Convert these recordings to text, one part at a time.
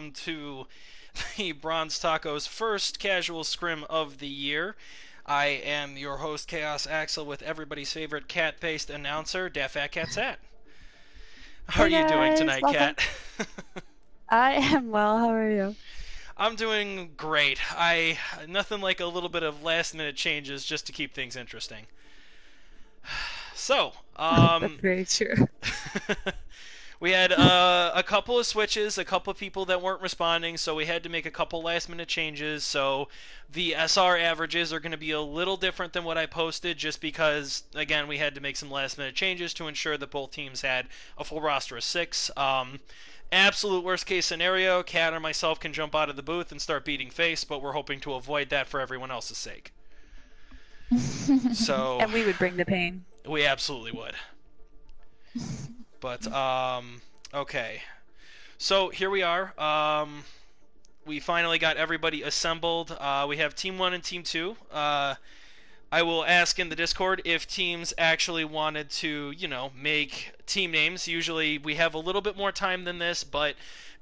welcome to the Bronze Tacos first casual scrim of the year. I am your host, Chaos Axel, with everybody's favorite cat-based announcer, Daffat Catsat. How are Hey you doing guys, tonight, welcome. Cat? I am well. How are you? I'm doing great. I nothing like a little bit of last-minute changes just to keep things interesting. So, That's very true. we had a couple of switches, a couple of people that weren't responding, so we had to make a couple last minute changes. So the SR averages are going to be a little different than what I posted just because, again, we had to make some last minute changes to ensure that both teams had a full roster of six. Absolute worst case scenario, Kat or myself can jump out of the booth and start beating face, but we're hoping to avoid that for everyone else's sake. So And we would bring the pain. we absolutely would. But okay. So here we are. We finally got everybody assembled. We have Team 1 and Team 2. I will ask in the Discord if teams actually wanted to, make team names. Usually we have a little bit more time than this, but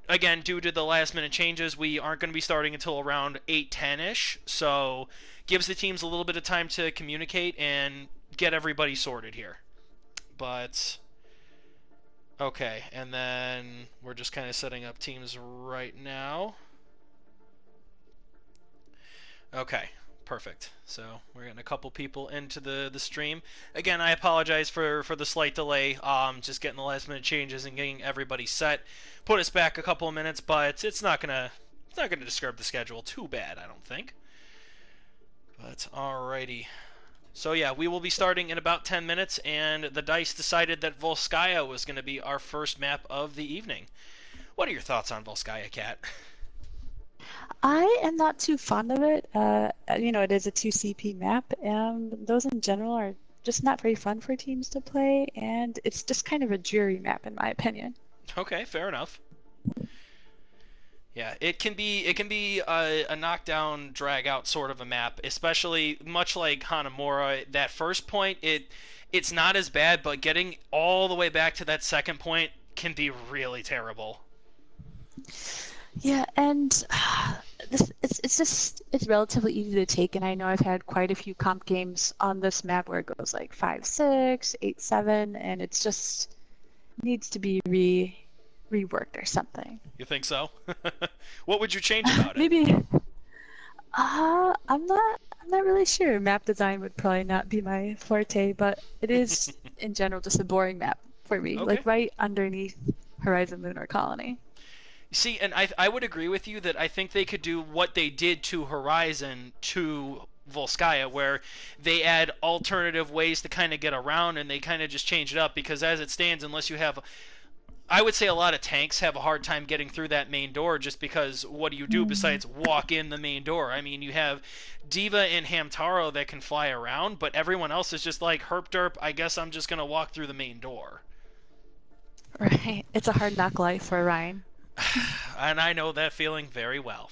again, due to the last minute changes, we aren't going to be starting until around 8:10ish. So gives the teams a little bit of time to communicate and get everybody sorted here. But okay, and then we're just kind of setting up teams right now. Okay, perfect. So we're getting a couple people into the stream. Again, I apologize for the slight delay. Just getting the last minute changes and getting everybody set. Put us back a couple of minutes, but it's not gonna disturb the schedule too bad, I don't think. But alrighty. So yeah, we will be starting in about 10 minutes, and the dice decided that Volskaya was going to be our first map of the evening. What are your thoughts on Volskaya, Cat? I am not too fond of it. It is a 2CP map, and those in general are just not very fun for teams to play, and it's just kind of a dreary map in my opinion. Okay, fair enough. Yeah, it can be a knockdown, drag out sort of a map, especially much like Hanamura. That first point, it's not as bad, but getting all the way back to that second point can be really terrible. Yeah, and it's relatively easy to take, and I know I've had quite a few comp games on this map where it goes like 5-6, 8-7, and it's just needs to be reworked or something. You think so? What would you change about it? Maybe I'm not really sure. Map design would probably not be my forte, but it is in general just a boring map for me, Okay. like right underneath Horizon Lunar Colony. See, and I would agree with you that I think they could do what they did to Horizon to Volskaya, where they add alternative ways to kind of get around and they kind of just change it up because as it stands, unless you have, I would say a lot of tanks have a hard time getting through that main door just because what do you do Mm. besides walk in the main door? I mean, you have Diva and Hamtaro that can fly around, but everyone else is just like, herp derp, I guess I'm just going to walk through the main door. Right. It's a hard knock life for Ryan. And I know that feeling very well.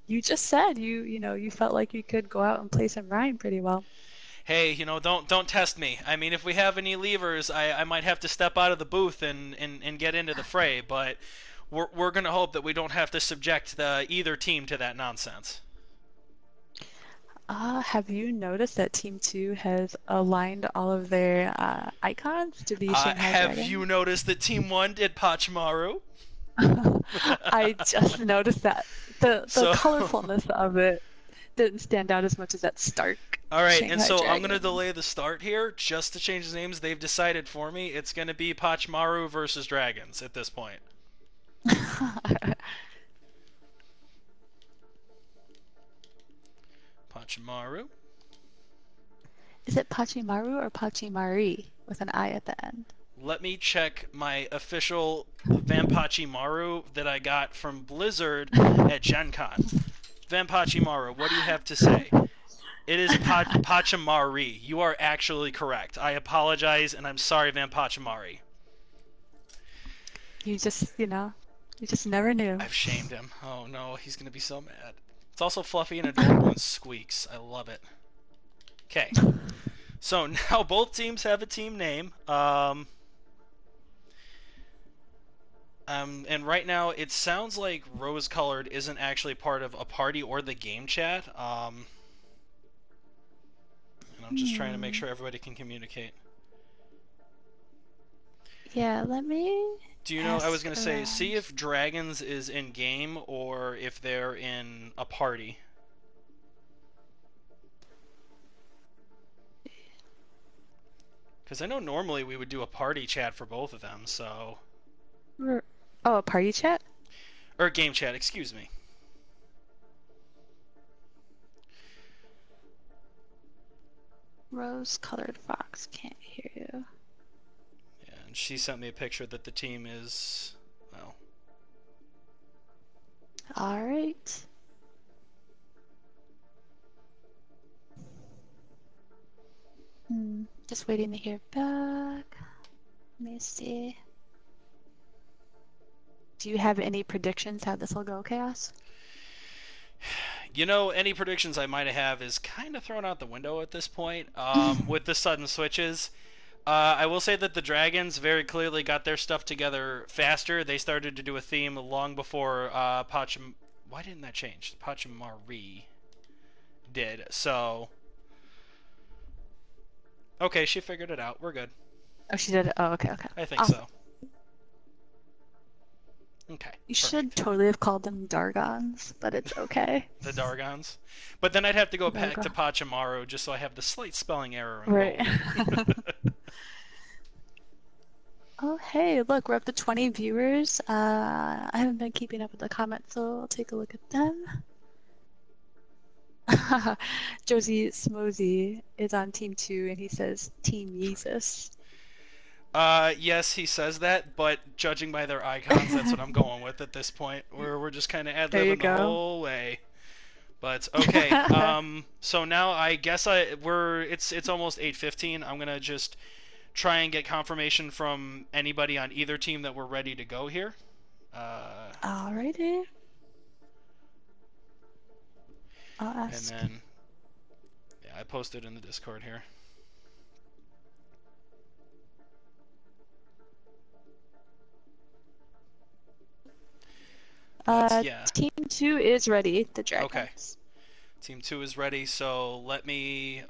You just said you felt like you could go out and play some Ryan pretty well. Hey, don't test me. I mean, if we have any levers, I might have to step out of the booth and get into the fray, but we're gonna hope that we don't have to subject either team to that nonsense. Have you noticed that Team 2 has aligned all of their icons to be Shanghai Have you Dragon? noticed that Team One did Pachamaru? I just noticed that the So, colorfulness of it didn't stand out as much as that stark all right, and Shanghai so I'm gonna Dragon. delay the start here just to change the names. They've decided for me. It's gonna be Pachamaru versus Dragons at this point. Pachamaru. Is it Pachimaru or Pachimari with an I at the end? Let me check my official Maru that I got from Blizzard at Gen Con. Maru, what do you have to say? It is Pachamari. You are actually correct. I apologize, and I'm sorry, Pachamari. You just never knew. I've shamed him. Oh no, he's gonna be so mad. It's also fluffy and adorable and squeaks. I love it. Okay, so now both teams have a team name. And right now, it sounds like rose-colored isn't actually part of a party or the game chat. And I'm just trying to make Hmm. sure everybody can communicate. Yeah, let me Do you know? I was ask gonna say, see around. if Dragons is in game or if they're in a party. Because I know normally we would do a party chat for both of them, so Oh, a party chat? or game chat, excuse me. Rose-colored fox, can't hear you. Yeah, and she sent me a picture that the team is, well, All right. Just waiting to hear back. Let me see. Do you have any predictions how this will go, Chaos? you know, any predictions I might have is kind of thrown out the window at this point. With the sudden switches, I will say that the Dragons very clearly got their stuff together faster. They started to do a theme long before Pacham. Why didn't that change? Pachamari did. So, okay, she figured it out. We're good. Oh, she did it. Oh, okay, okay. I think Awesome. so. Okay, You should perfect. totally have called them Dargons, but it's okay. The Dargons. But then I'd have to go back to Dargon. Pachamaru just so I have the slight spelling error in Right. gold. Oh, hey, look, we're up to 20 viewers. I haven't been keeping up with the comments, so I'll take a look at them. Josie Smosey is on Team 2, and he says Team Jesus. Yes, he says that, but judging by their icons, that's what I'm going with at this point. We're just kind of There you ad-libbing the go. whole way. But okay, so now I guess it's almost 8:15. I'm gonna just try and get confirmation from anybody on either team that we're ready to go here. Uh, Alrighty. I'll and ask. then yeah, I posted in the Discord here. But yeah, Team 2 is ready, the okay. Dragons. Team 2 is ready, so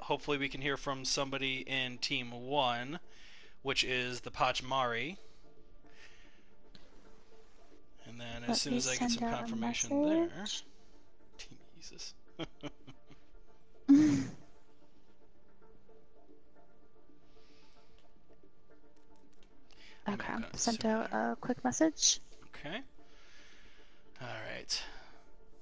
hopefully we can hear from somebody in Team 1, which is the Pachmari. And then as Let soon me as I get send some out a confirmation there, message. Team Jesus. Let me Okay, kind of sent zoom in out here. a quick message. Okay. All right.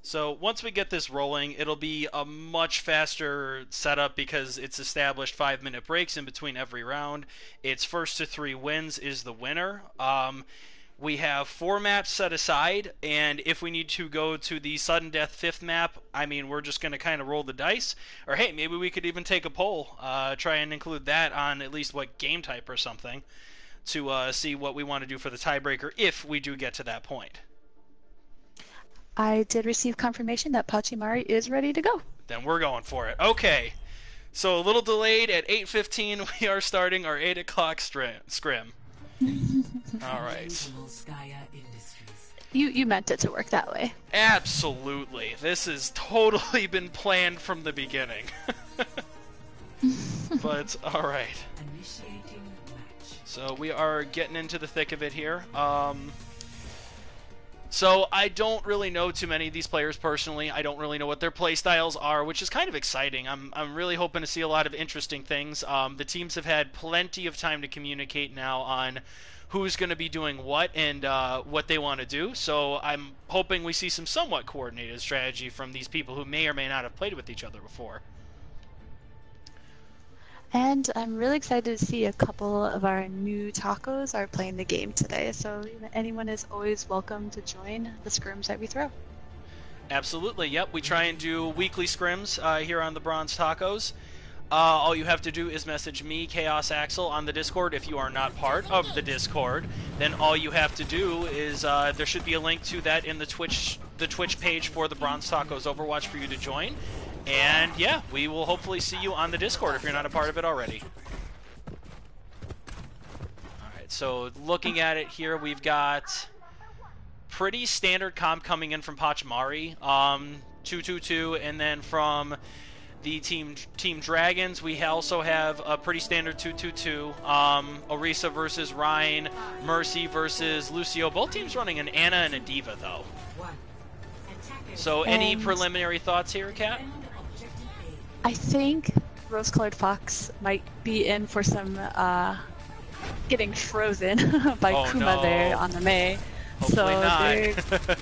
So once we get this rolling, it'll be a much faster setup because it's established 5-minute breaks in between every round. It's first to three wins is the winner. We have 4 maps set aside, and if we need to go to the sudden death fifth map, I mean, we're just going to kind of roll the dice. Or hey, maybe we could even take a poll, try and include that on at least what game type or something to see what we want to do for the tiebreaker if we do get to that point. I did receive confirmation that Pachimari is ready to go. Then we're going for it. Okay. So a little delayed at 8:15, we are starting our 8 o'clock scrim. All right. You meant it to work that way. Absolutely. This has totally been planned from the beginning. But all right. So we are getting into the thick of it here. So I don't really know too many of these players personally. I don't really know what their play styles are, which is kind of exciting. I'm really hoping to see a lot of interesting things. The teams have had plenty of time to communicate now on who's going to be doing what and what they want to do. So I'm hoping we see some somewhat coordinated strategy from these people who may or may not have played with each other before. And I'm really excited to see a couple of our new tacos are playing the game today. So anyone is always welcome to join the scrims that we throw. Absolutely, yep. We try and do weekly scrims here on the Bronze Tacos. All you have to do is message me, Chaos Axel, on the Discord. If you are not part of the Discord, then all you have to do is there should be a link to that in the Twitch page for the Bronze Tacos Overwatch for you to join. And yeah, we will hopefully see you on the Discord if you're not a part of it already. All right, so looking at it here, we've got pretty standard comp coming in from Pachimari. 2-2-2, and then from the Team Dragons, we also have a pretty standard 2-2-2. Orisa versus Ryan, Mercy versus Lucio. Both teams running an Ana and a Diva, though. So, any preliminary thoughts here, Kat? I think Rose-Colored Fox might be in for some getting frozen by Kuma there on the Mei. Hopefully so not.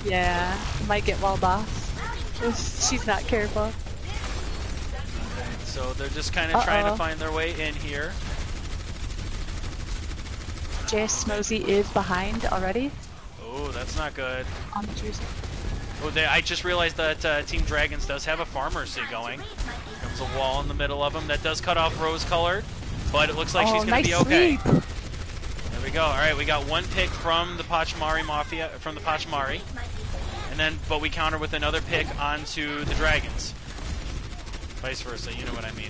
Yeah, might get walled off if she's not careful. Okay, so they're just kind of trying to find their way in here. JS Mosey is behind already. Oh, that's not good. On the jersey. Oh, I just realized that Team Dragons does have a Pharmacy going. Comes a wall in the middle of them that does cut off Rose-Colored, but it looks like she's going to be okay. Sweep. There we go. All right, we got one pick from the Pachimari Mafia, from the Pachimari, and then but we counter with another pick onto the Dragons. Vice versa, you know what I mean.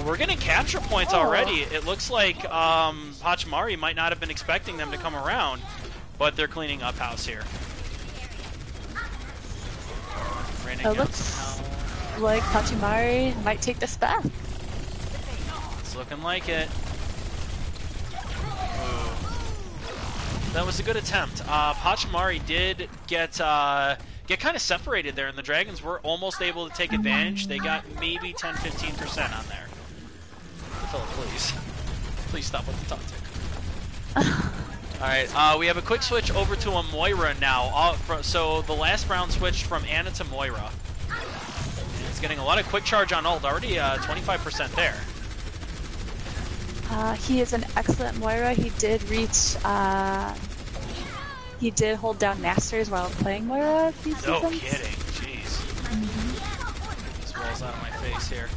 We're getting capture points already. It looks like Pachimari might not have been expecting them to come around, but they're cleaning up house here. It looks like Pachimari might take this back. It's looking like it. Ooh. That was a good attempt. Pachimari did get kind of separated there, and the Dragons were almost able to take advantage. They got maybe 10-15% on there. Philip, please. Please stop with the taunting. Alright, we have a quick switch over to a Moira now. So the last round switched from Ana to Moira. And it's getting a lot of quick charge on ult, already 25% there. He is an excellent Moira. He did reach, he did hold down Masters while playing Moira a few seasons. No kidding, jeez. This wall's out of my face here.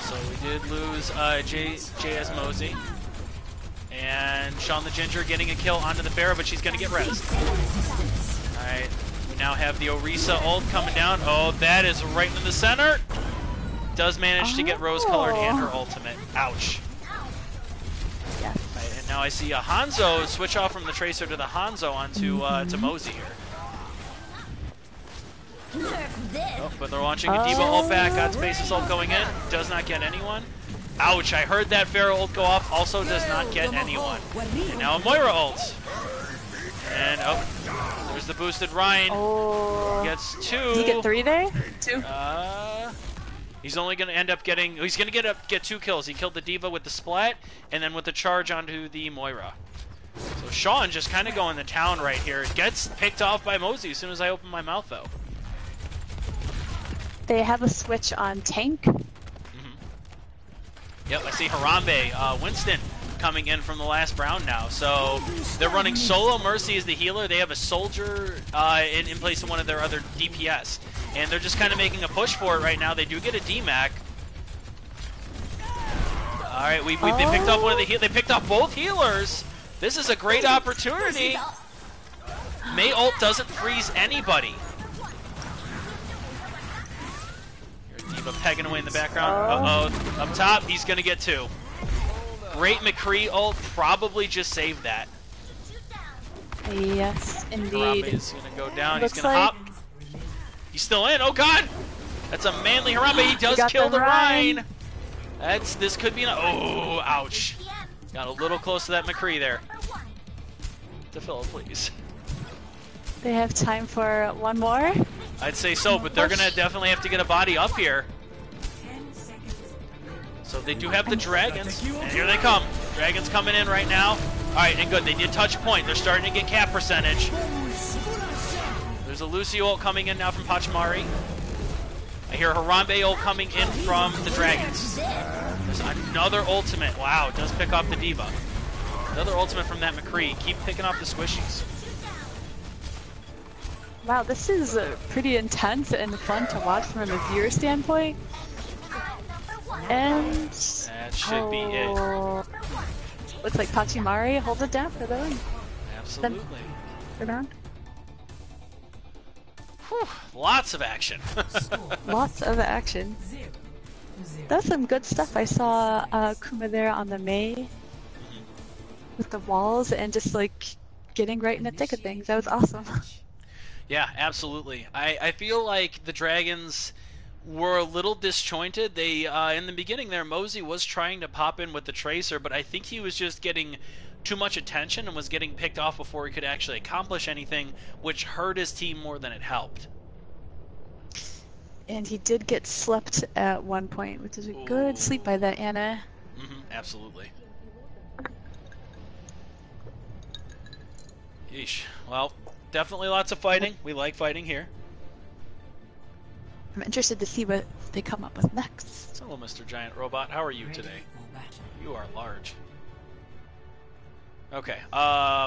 So we did lose JS Mosey. And Sean the Ginger getting a kill onto the Pharah, but she's going to get rezzed. Alright, we now have the Orisa ult coming down. Oh, that is right in the center. Does manage to get Rose-Colored and her ultimate. Ouch. Yeah. Right, and now I see a Hanzo switch off from the Tracer to the Hanzo onto to Mosey here. Oh, but they're launching a Diva ult back. Got Space's ult going in. Does not get anyone. Ouch, I heard that Pharah ult go off. Also does not get anyone. And now a Moira ult. And, oh, there's the boosted Ryan. Oh. Gets 2. Did he get 3 there? 2? He's only going to end up getting, he's going to get 2 kills. He killed the Diva with the splat, and then with the charge onto the Moira. So Sean just kind of going to town right here. Gets picked off by Mosey as soon as I open my mouth, though. They have a switch on tank. Yep, I see Harambe, Winston coming in from the last round now. So they're running solo Mercy as the healer. They have a soldier in place of one of their other DPS. And they're just kind of making a push for it right now. They do get a DMAC. Alright, they picked up one of the they picked up both healers. This is a great opportunity. Mei ult doesn't freeze anybody. Diva pegging away in the background. Uh-oh. Up top, he's going to get 2. Great McCree ult. Probably just saved that. Yes, indeed. Harambe is going to go down. He's going to hop. He's still in. Oh, God. That's a manly Harambe. He does kill the Rhine. This could be an... Oh, ouch. Got a little close to that McCree there. To Phil, please. They have time for one more? I'd say so, but they're going to definitely have to get a body up here. So they do have the Dragons, and here they come. Dragons coming in right now. All right, and good. They did touch point. They're starting to get cap percentage. There's a Lucio ult coming in now from Pachimari. I hear Harambe ult coming in from the Dragons. There's another ultimate. Wow, it does pick off the Diva. Another ultimate from that McCree. Keep picking off the squishies. Wow, this is pretty intense and fun to watch from a viewer standpoint. And that should be it. Looks like Pachimari holds it down for them. Absolutely. Around. Whew, lots of action. Lots of action. That's some good stuff. I saw Kuma there on the Mei with the walls and just like getting right in the thick of things. That was awesome. Yeah, absolutely. I feel like the Dragons were a little disjointed. They in the beginning there, Mosey was trying to pop in with the Tracer, but I think he was just getting too much attention and was getting picked off before he could actually accomplish anything, which hurt his team more than it helped. And he did get slept at one point, which is a good sleep by that Anna. Absolutely. Yeesh. Well, definitely lots of fighting. We like fighting here. I'm interested to see what they come up with next. Hello, Mr. Giant Robot. How are you today? You are large. Okay,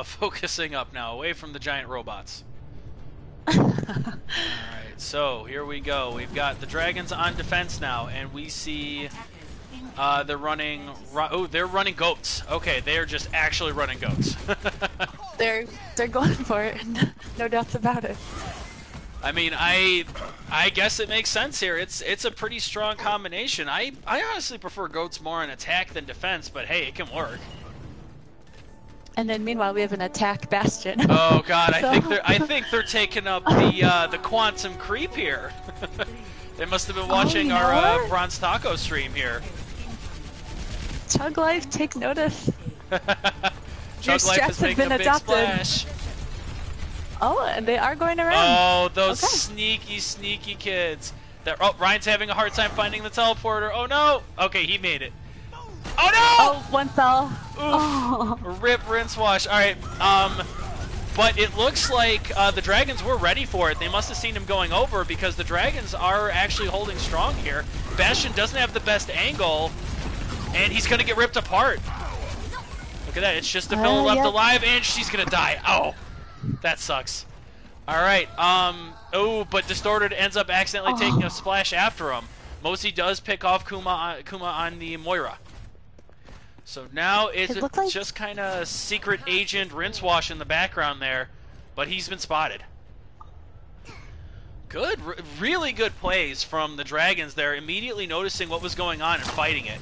focusing up now, away from the giant robots. Alright, so here we go. We've got the Dragons on defense now, and we see they're running... they're running goats. Okay, they are just actually running goats. They're going for it, no doubts about it. I mean, I guess it makes sense here. It's a pretty strong combination. I honestly prefer goats more in attack than defense, but hey, it can work. And then meanwhile, we have an attack bastion. Oh god, I think they're taking up the quantum creep here. They must have been watching our Bronze Taco stream here. Chug Life, take notice. Chug Life is making a big splash. Oh, and they are going around. Oh, those sneaky kids. Ryan's having a hard time finding the teleporter. Oh no! Okay, he made it. Oh no! Oh, one fell. Oh. Rip, rinse, wash. Alright, but it looks like the Dragons were ready for it. They must have seen him going over because the Dragons are actually holding strong here. Bastion doesn't have the best angle, and he's going to get ripped apart. Look at that. It's just a fella left alive, and she's going to die. Oh, that sucks. Alright, but Distorted ends up accidentally taking a splash after him. Mosey does pick off Kuma on the Moira. So now it's like... just kind of secret agent rinse wash in the background there, but he's been spotted. Good, really good plays from the Dragons there, immediately noticing what was going on and fighting it.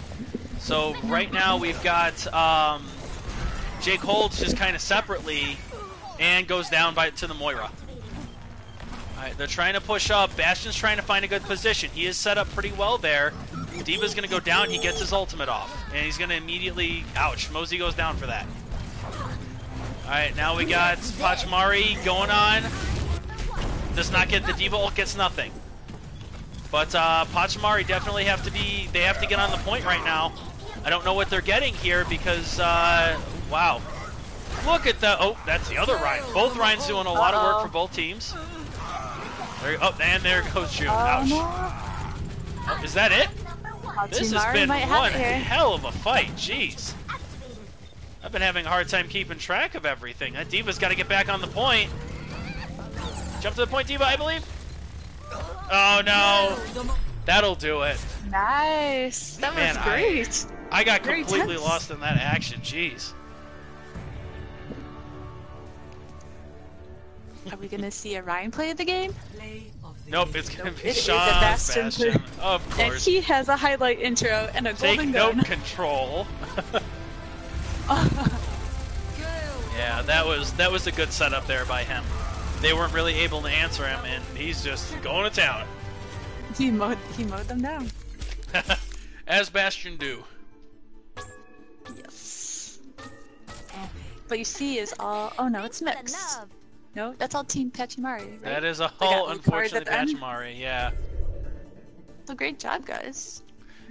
So right now we've got Jake holds just kind of separately and goes down to the Moira. Alright, they're trying to push up. Bastion's trying to find a good position. He is set up pretty well there. D.Va's going to go down. He gets his ultimate off. And he's going to immediately... Ouch. Mosey goes down for that. Alright, now we got Pachimari going on. Does not get the D.Va ult, gets nothing. But Pachimari definitely have to be... They have to get on the point right now. I don't know what they're getting here because... wow. Look at that. Oh, that's the other Ryan. Both Ryans doing a lot of work for both teams. And there goes June. Ouch. Oh, is that it? This has been one hell of a fight. Jeez. I've been having a hard time keeping track of everything. That D.Va's got to get back on the point. Jump to the point, D.Va, I believe. Oh, no. That'll do it. Nice. That was great. I got completely lost in that action. Jeez. Are we going to see a Ryan play the game? Nope, it's going to be Sean Bastion. Of course. And he has a highlight intro and a golden gun. Take note control. Yeah, that was a good setup there by him. They weren't really able to answer him, and he's just going to town. He mowed them down. As Bastion do. Yes. But you see is all... Oh no, it's mixed. No, that's all Team Pachimari, right? That is all, unfortunately, Pachimari, yeah. So great job, guys.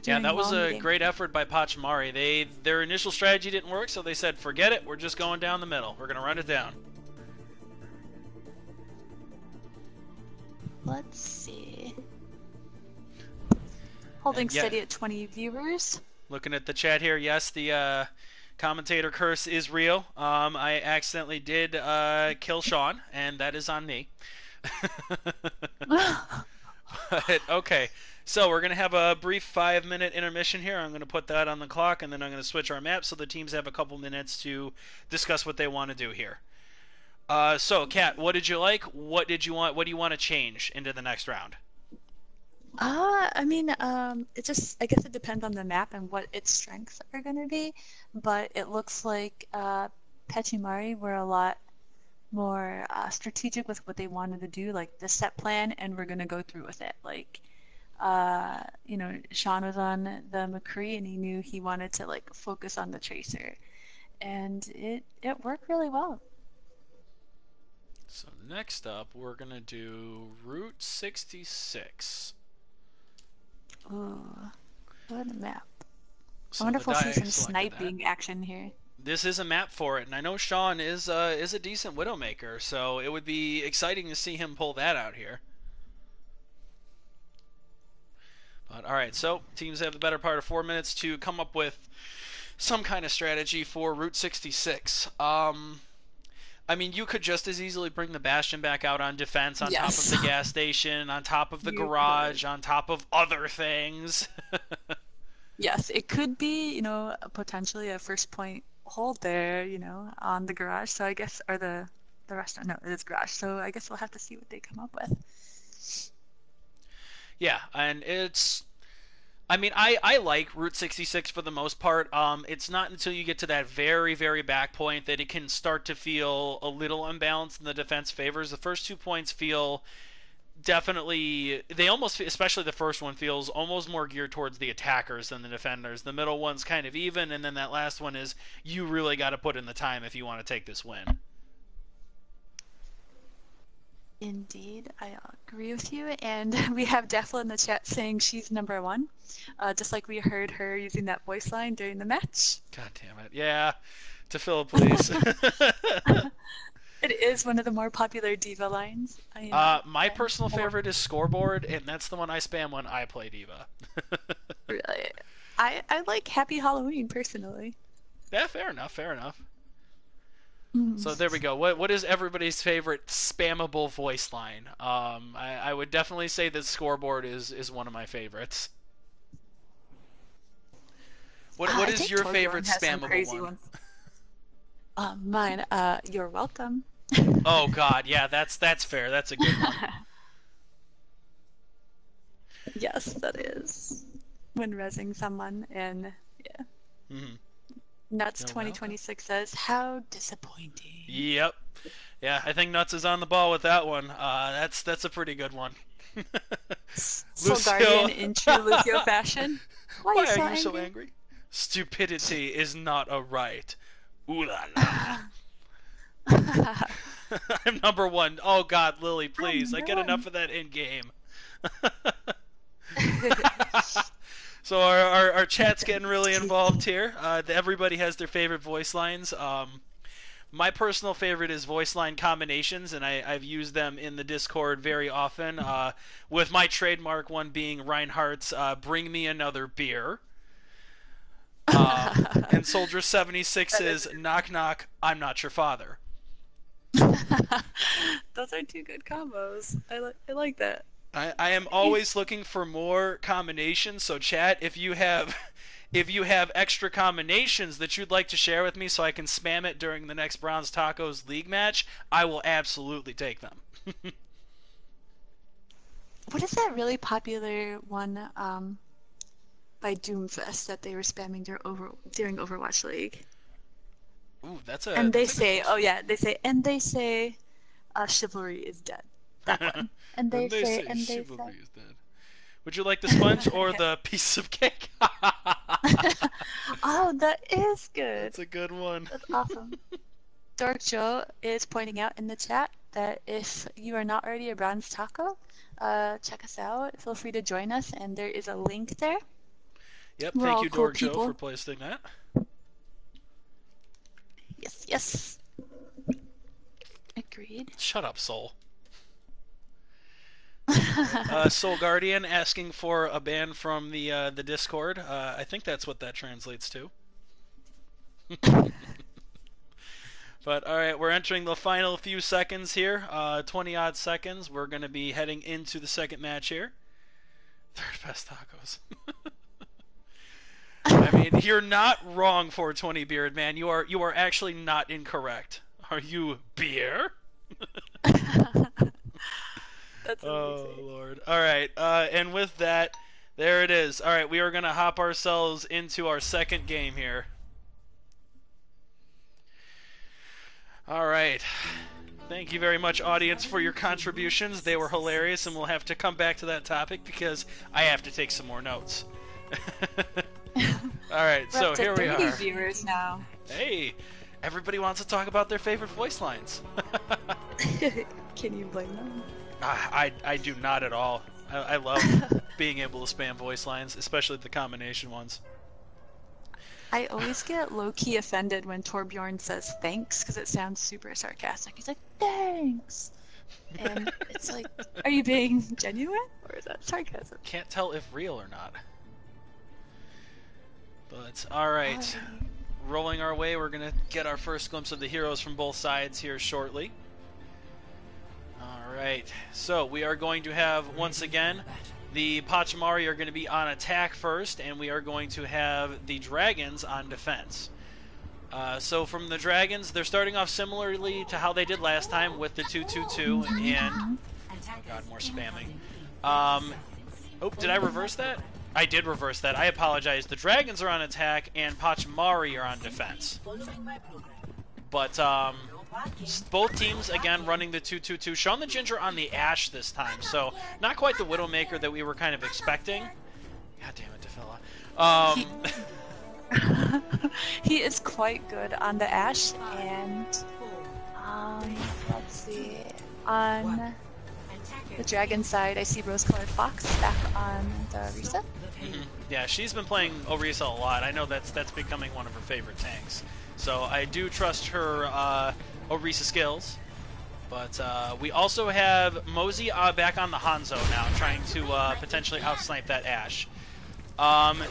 Yeah, that was a great effort by Pachimari. Their initial strategy didn't work, so they said, forget it, we're just going down the middle. We're going to run it down. Let's see. Holding steady at 20 viewers. Looking at the chat here, yes, the commentator curse is real. I accidentally did kill Sean, and that is on me. But, okay, so we're going to have a brief 5-minute intermission here. I'm going to put that on the clock, and then I'm going to switch our map so the teams have a couple minutes to discuss what they want to do here. So, Kat, what did you like? What did you want? What do you want to change into the next round? I mean, it just, I guess it depends on the map and what its strengths are going to be, but it looks like Pachimari were a lot more strategic with what they wanted to do, like the set plan, and we're gonna go through with it. Like, Sean was on the McCree, and he knew he wanted to like focus on the Tracer, and it worked really well. So next up, we're gonna do Route 66. Ooh, what a map! I So wonder the if we'll see die some selected that. sniping action here. This is a map for it, and I know Sean is a decent Widowmaker, so it would be exciting to see him pull that out here. But all right, so teams have the better part of 4 minutes to come up with some kind of strategy for Route 66. I mean, you could just as easily bring the Bastion back out on defense on top of Yes, the gas station, on top of the you could. garage, on top of other things. Yes, it could be, potentially a first point hold there, on the garage. So I guess, or the restaurant. No, it is garage. So I guess we'll have to see what they come up with. Yeah, and I mean, I like Route 66 for the most part. It's not until you get to that very, very back point that it can start to feel a little unbalanced in the defense favors. The first 2 points feel definitely, they almost, especially the first one, feels almost more geared towards the attackers than the defenders. The middle one's kind of even, and then that last one is you really got to put in the time if you want to take this win. Indeed, I agree with you. And we have Defla in the chat saying she's number one, just like we heard her using that voice line during the match. God damn it. Yeah, to Phil, please. It is one of the more popular diva lines. My And personal more favorite is Scoreboard, and that's the one I spam when I play Diva. really. I like Happy Halloween personally. Yeah, fair enough, fair enough. Mm. So there we go. What is everybody's favorite spammable voice line? I would definitely say that Scoreboard is one of my favorites. What I is think your favorite Torbjorn has some spammable crazy one? ones. Mine, you're welcome. Oh God, yeah, that's fair. That's a good one. Yes, that is. When rezzing someone, and yeah. Mm-hmm. Nuts You're welcome. 2026 says, how disappointing. Yep. Yeah, I think Nuts is on the ball with that one. That's a pretty good one. Soul Lucio, Guardian in true Lucio fashion. Why are you why are so you so angry? angry? Stupidity is not a right. Ooh la la. I'm number one. Oh God, Lily, I'm please. I number get enough one. of that in game. So our chat's getting really involved here. Everybody has their favorite voice lines. My personal favorite is voice line combinations, and I've used them in the Discord very often. With my trademark one being Reinhardt's "Bring Me Another Beer." And Soldier 76 That is is a good "Knock knock, I'm not your father." one. Those are two good combos. I like that. I am always looking for more combinations. So chat, if you have if you have extra combinations that you'd like to share with me, so I can spam it during the next Bronze Tacos League match, I will absolutely take them. What is that really popular one by Doomfist that they were spamming during Overwatch League? Ooh, And they that's a good say, oh question. yeah, chivalry is dead. That one. And they say And they say. chivalry is dead. Would you like the sponge or the piece of cake? Oh, that is good. That's a good one. That's awesome. Dark Joe is pointing out in the chat that if you are not already a bronze taco, check us out. Feel free to join us, and there is a link there. Yep, We're thank all you, cool Dork Joe, for people. posting that. Yes, yes. Agreed. Shut up, Soul. Soul Guardian asking for a ban from the Discord. I think that's what that translates to. But all right, we're entering the final few seconds here. 20 odd seconds. We're going to be heading into the second match here. Third best tacos. I mean, you're not wrong, 420 Beard Man. You are actually not incorrect. Are you beer? That's Oh amazing. Lord. All right. And with that, there it is. All right, we are gonna hop ourselves into our second game here. All right. Thank you very much, audience, for your contributions. They were hilarious, and we'll have to come back to that topic because I have to take some more notes. All right, We're so up to here we 30 are. viewers now. Hey, everybody wants to talk about their favorite voice lines. Can you blame them? I do not at all. I love being able to spam voice lines, especially the combination ones. I always get low-key offended when Torbjorn says thanks because it sounds super sarcastic. He's like, thanks! And it's like, are you being genuine or is that sarcasm? Can't tell if real or not. But, alright. Rolling our way, we're going to get our first glimpse of the heroes from both sides here shortly. Alright, so we are going to have, once again, the Pachimari are going to be on attack first, and we are going to have the Dragons on defense. So from the Dragons, they're starting off similarly to how they did last time with the 2-2-2 and... God, more spamming. Oh, did I reverse that? I did reverse that. I apologize. The Dragons are on attack, and Pachimari are on defense. But, both teams, again, running the 2-2-2. Sean the Ginger on the Ashe this time, so not quite the Widowmaker that we were kind of expecting. God damn it, Defilla. He is quite good on the Ashe, and let's see, on the Dragon side, I see Rose-Colored Fox back on the Orisa. Mm-hmm. Yeah, she's been playing Orisa a lot. I know that's becoming one of her favorite tanks. So I do trust her Orisa skills. But we also have Mosey back on the Hanzo now, trying to potentially outsnipe that Ashe.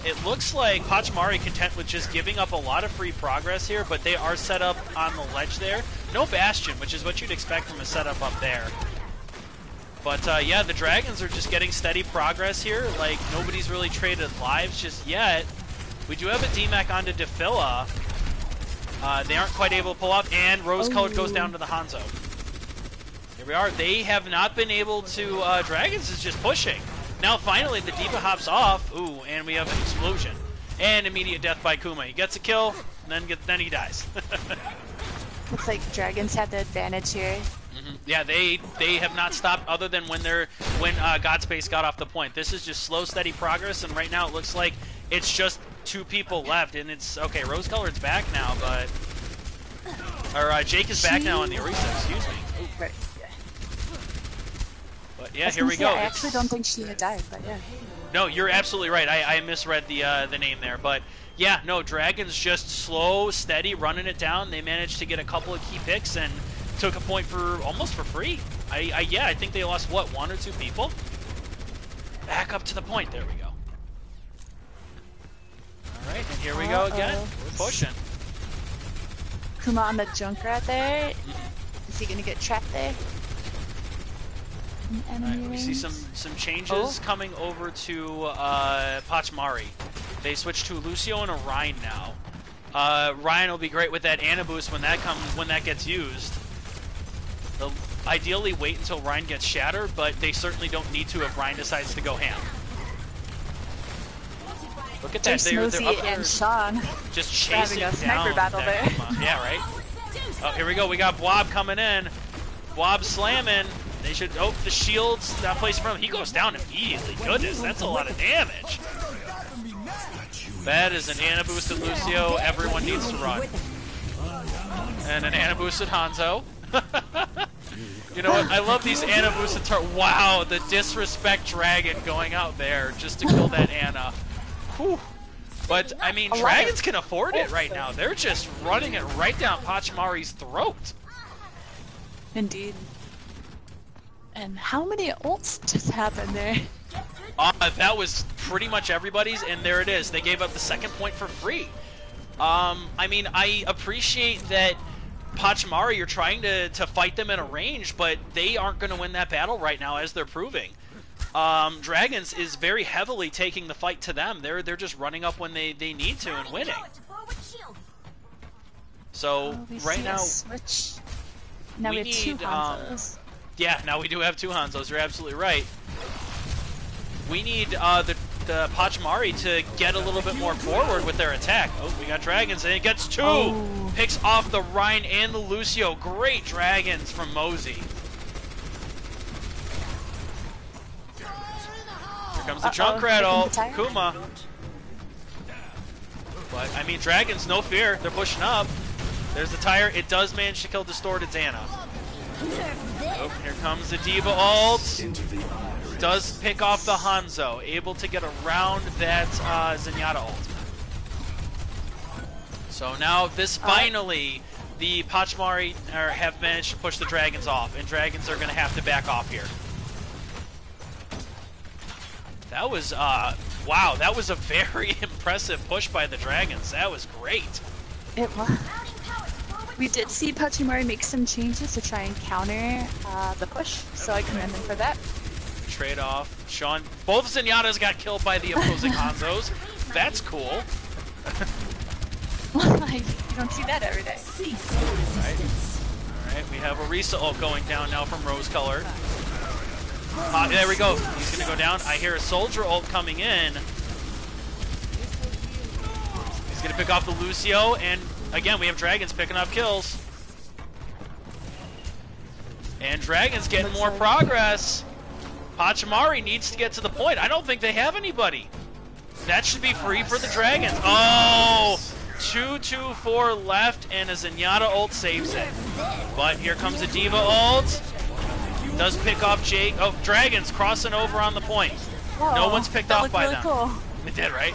It looks like Pachimari content with just giving up a lot of free progress here, but they are set up on the ledge there. No Bastion, which is what you'd expect from a setup up there. But yeah, the Dragons are just getting steady progress here. Like, nobody's really traded lives just yet. We do have a DMAC onto Defilla. They aren't quite able to pull up, and Rose-Colored goes down to the Hanzo. Here we are. They have not been able to... Dragons is just pushing. Now, finally, the D.Va hops off. Ooh, and we have an explosion. And immediate death by Kuma. He gets a kill, and then he dies. Looks like Dragons have the advantage here. Mm-hmm. Yeah, they have not stopped other than when Godspace got off the point. This is just slow, steady progress, and right now it looks like it's just 2 people left, and it's... Okay, Rose-Colored's back now, but... Or, Jake is back now on the Orisa, excuse me. Ooh. Right. But yeah, here we go. I actually don't think she had died, but yeah. No, you're absolutely right. I misread the name there, but yeah, no, Dragons just slow, steady, running it down. They managed to get a couple of key picks and took a point for almost for free. Yeah, I think they lost what, 1 or 2 people. Back up to the point. There we go. All right, and here we go again. We're pushing. Kuma on the Junkrat there. Is he gonna get trapped there? Right, we see some changes coming over to Pachimari. They switch to Lucio and Orion now. Ryan will be great with that Ana boost when that gets used. They'll ideally wait until Ryan gets shattered, but they certainly don't need to if Ryan decides to go ham. Look at that! They're up there, and Sean just chasing having a sniper down battle that there. Kuma. Yeah, right. Oh, here we go. We got Bwob coming in. Bwob slamming. They should... Oh, the shield's not placed in front of him. He goes down immediately. Goodness, that's a lot of damage. That is an Ana boosted Lucio everyone needs to run. And an Ana boosted Hanzo. You know what? I love these Ana boosted... Wow, the disrespect dragon going out there just to kill that Ana. Whew. But, I mean, Dragons can afford it right now. They're just running it right down Pachimari's throat. Indeed. And how many ults just happened there? That was pretty much everybody's, and there it is. They gave up the second point for free. I mean, I appreciate that Pachimari, you're trying to fight them in a range, but they aren't going to win that battle right now, as they're proving. Dragons is very heavily taking the fight to them. They're just running up when they need to and winning. So, right now... Switch. Now we have 2 Hanzos. Yeah, now we do have 2 Hanzos. You're absolutely right. We need the the Pachimari to get a little bit more forward with their attack. Oh, we got dragons, and it gets two. Oh. Picks off the Rhine and the Lucio. Great dragons from Mosey. Here comes the Junkrat ult. Kuma. But, I mean, dragons, no fear. They're pushing up. There's the tire. It does manage to kill Distorted Xana. Oh, here comes the Diva ult. Does pick off the Hanzo. Able to get around that Zenyatta ult. So now this finally, the Pachimari have managed to push the dragons off. And dragons are going to have to back off here. That was, wow, that was a very impressive push by the dragons. That was great. It was. We did see Pachimari make some changes to try and counter the push, so I commend them for that. Trade-off. Sean, both Zenyatas got killed by the opposing Hanzos. That's cool. You don't see that every day. Alright, we have a Risa ult going down now from Rose Colored. There we go. He's going to go down. I hear a Soldier ult coming in. He's going to pick off the Lucio, and again, we have dragons picking up kills. And dragons getting more progress. Pachimari needs to get to the point. I don't think they have anybody. That should be free for the dragons. Oh! 2-2-4 left, and a Zenyatta ult saves it. But here comes a Diva ult. Does pick off Jake. Oh, dragons crossing over on the point. Whoa, no one's picked off by really them. Cool. It did, right?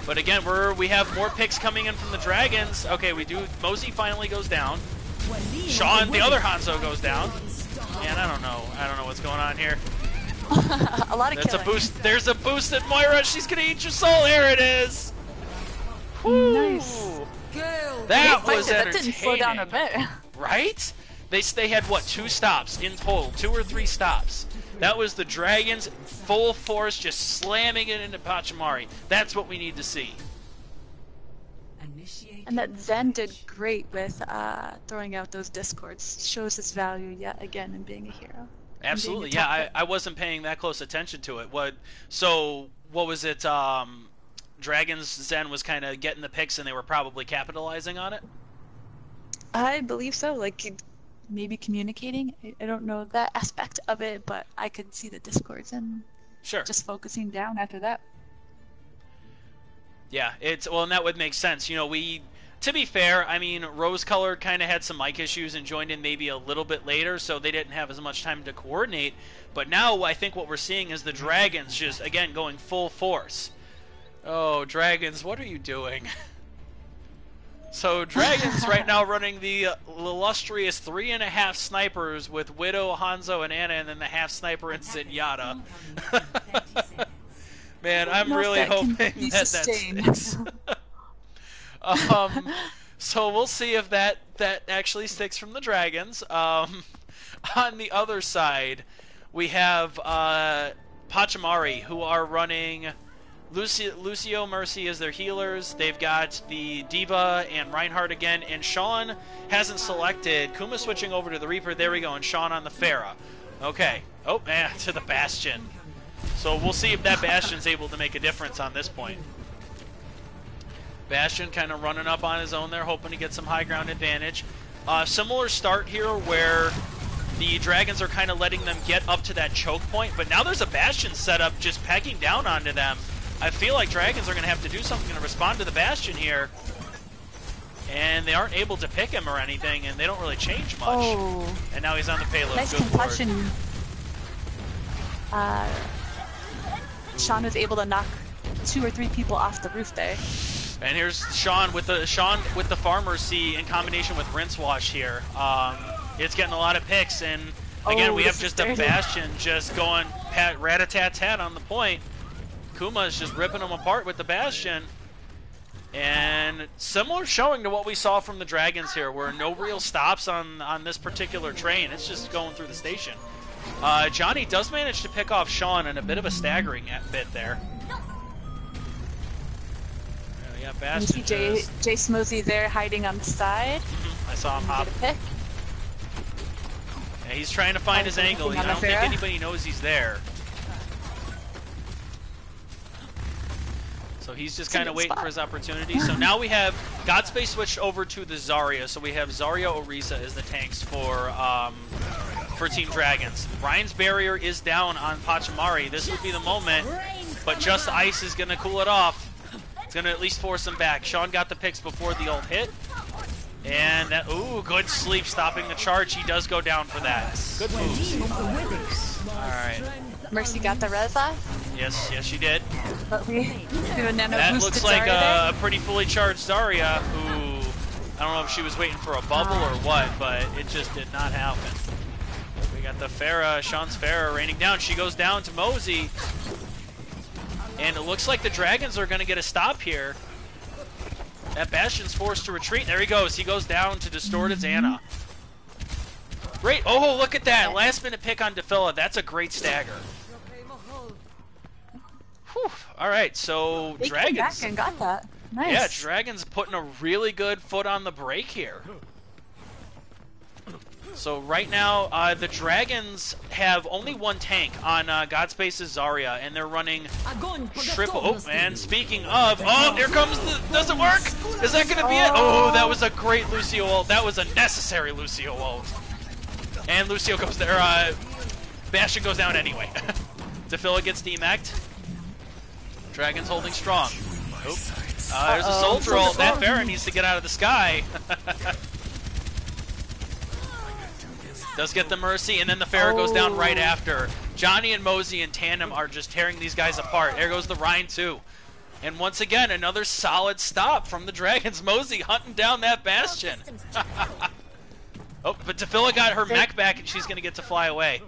But again, we have more picks coming in from the dragons. Okay, we do. Mosey finally goes down. Sean, the other Hanzo, goes down. And I don't know what's going on here. A lot of killing. A boost. There's a boost at Moira. She's gonna eat your soul. Here it is. Woo. Nice. That was entertaining. That didn't slow down a bit. Right? They had what, 2 stops in total, 2 or 3 stops. That was the dragons full force, just slamming it into Pachimari. That's what we need to see. And that Zen did great with throwing out those discords. Shows his value yet again in being a hero. Absolutely, yeah. I wasn't paying that close attention to it. What was it? Dragons Zen was kind of getting the picks, and they were probably capitalizing on it. I believe so. Like maybe communicating. I don't know that aspect of it, but I could see the discords and sure, just focusing down after that. Yeah, and that would make sense. You know, to be fair, I mean, Rose Colored kind of had some mic issues and joined in maybe a little bit later, so they didn't have as much time to coordinate. But now I think what we're seeing is the dragons just, again, going full force. Oh, dragons, what are you doing? So dragons right now running the illustrious 3.5 snipers with Widow, Hanzo, and Anna, and then the half sniper and Zenyatta. Man, I'm really hoping that sticks. So we'll see if that actually sticks from the dragons. On the other side, we have Pachimari, who are running Lucio, Mercy as their healers. They've got the Diva and Reinhardt again, and Sean hasn't selected. Kuma switching over to the Reaper. There we go, and Sean on the Pharah. Okay. Oh, man, to the Bastion. So we'll see if that Bastion's able to make a difference on this point. Bastion kind of running up on his own there, hoping to get some high ground advantage. Similar start here where the dragons are kind of letting them get up to that choke point, but now there's a Bastion set up just pegging down onto them. I feel like dragons are going to have to do something to respond to the Bastion here. And they aren't able to pick him or anything, and they don't really change much. Oh. And now he's on the payload. Nice Good concussion. Sean was able to knock 2 or 3 people off the roof there. And here's Sean with the Farmer C in combination with Rinse Wash here. It's getting a lot of picks, and again we have just a Bastion just going rat-a-tat-tat on the point. Kuma is just ripping them apart with the Bastion. And similar showing to what we saw from the Dragons here, where no real stops on this particular train. It's just going through the station. Johnny does manage to pick off Sean in a bit of a staggering bit there. Yeah, Bastion. You see Jace Mosey there hiding on the side. I saw him hop. Get a pick. Yeah, he's trying to find his angle. I don't think anybody knows he's there. he's just It's a kind of good waiting spot. for his opportunity. So now we have Godspace switched over to the Zarya. So we have Zarya Orisa as the tanks for Team Dragons. Ryan's barrier is down on Pachamari. This would be the moment, but just ice is going to cool it off. It's going to at least force him back. Sean got the picks before the ult hit. And that, ooh, good sleep stopping the charge. He does go down for that. Good moves. Alright. Mercy got the res off. Yes, she did. But we do a nano That boosted looks like Zarya a pretty fully charged Zarya, who, I don't know if she was waiting for a bubble or what, but it just did not happen. We got the Pharah, Sean's Pharah raining down. She goes down to Mosey. And it looks like the Dragons are going to get a stop here. That Bastion's forced to retreat. There he goes. He goes down to Distorted Xana. Great. Oh, look at that. Last minute pick on Defilla. That's a great stagger. Whew. All right, so They Dragons. came back and got that. Nice. Yeah, Dragons putting a really good foot on the brake here. So right now, the Dragons have only one tank on Godspace's Zarya, and they're running triple. Oh, and speaking of, oh, here comes the. Does it work? Is that going to be it? Oh, that was a great Lucio ult. That was a necessary Lucio ult. And Lucio goes there. Bastion goes down anyway. Defilla gets demec'd. Dragons holding strong. Oop. There's a soldier ult. That Pharah needs to get out of the sky. Does get the Mercy, and then the Pharah goes down right after. Johnny and Mosey in tandem are just tearing these guys apart. There goes the Rhine too. And once again, another solid stop from the Dragons. Mosey hunting down that Bastion. Oh, but Defilla got her mech back, and she's going to get to fly away.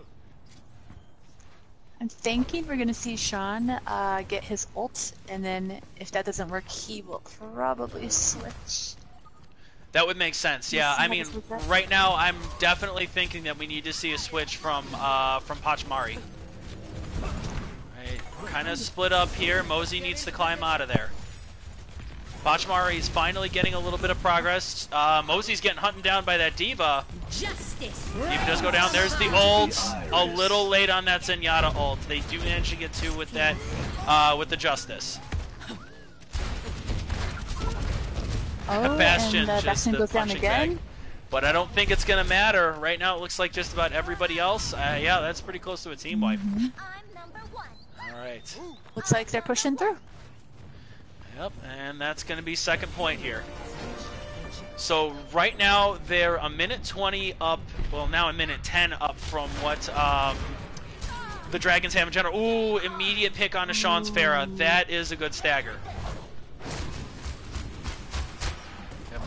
I'm thinking we're going to see Sean get his ult, and then if that doesn't work, he will probably switch. That would make sense, yeah. I mean, right now, I'm definitely thinking that we need to see a switch from Pachmari. Right, kind of split up here. Mosey needs to climb out of there. Pachmari is finally getting a little bit of progress. Mosey's getting hunted down by that Diva. Diva does go down. There's the ult. A little late on that Zenyatta ult. They do manage to get two with that, with the Justice. Oh, Bastion and just Bastion the goes down punching again. bag. But I don't think it's going to matter. Right now it looks like just about everybody else. Yeah, that's pretty close to a team wipe. Alright. Looks like they're pushing through. Yep, and that's going to be second point here. So right now they're a minute 20 up, well now a minute 10 up from what the Dragons have in general. Ooh, immediate pick on a Sean's Pharah. That is a good stagger.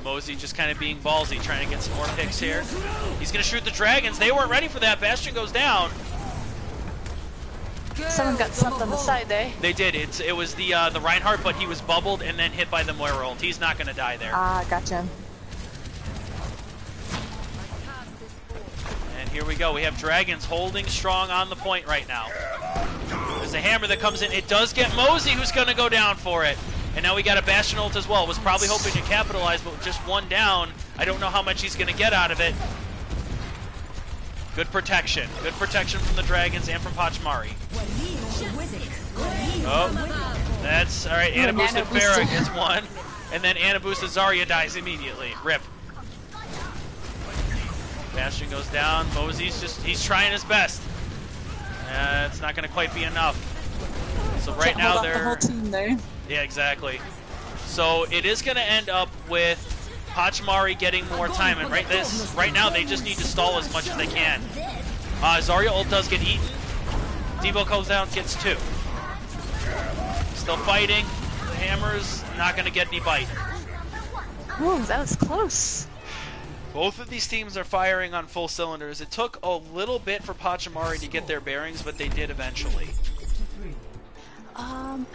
Mosey just kind of being ballsy, trying to get some more picks here. He's going to shoot the Dragons. They weren't ready for that. Bastion goes down. Someone got slumped on the side there. They did. It was the Reinhardt, but he was bubbled and then hit by the Moira ult. He's not going to die there. Ah, gotcha. And here we go. We have Dragons holding strong on the point right now. There's a hammer that comes in. It does get Mosey, who's going to go down for it. And now we got a Bastion ult as well. Was probably hoping to capitalize, but with just one down, I don't know how much he's going to get out of it. Good protection. Good protection from the Dragons and from Pachmari. Oh, that's all right. Ana boosted Pharah gets one, and then Ana boosted Zarya dies immediately. Rip. Bastion goes down. Mosey's he's trying his best. It's not going to quite be enough. So right now they're the whole team there. Yeah, exactly. So it is going to end up with Pachmari getting more time, and right now they just need to stall as much as they can. Zarya ult does get eaten. Devo goes down, gets two. Still fighting. The hammer's not going to get any bite. Ooh, that was close. Both of these teams are firing on full cylinders. It took a little bit for Pachmari to get their bearings, but they did eventually.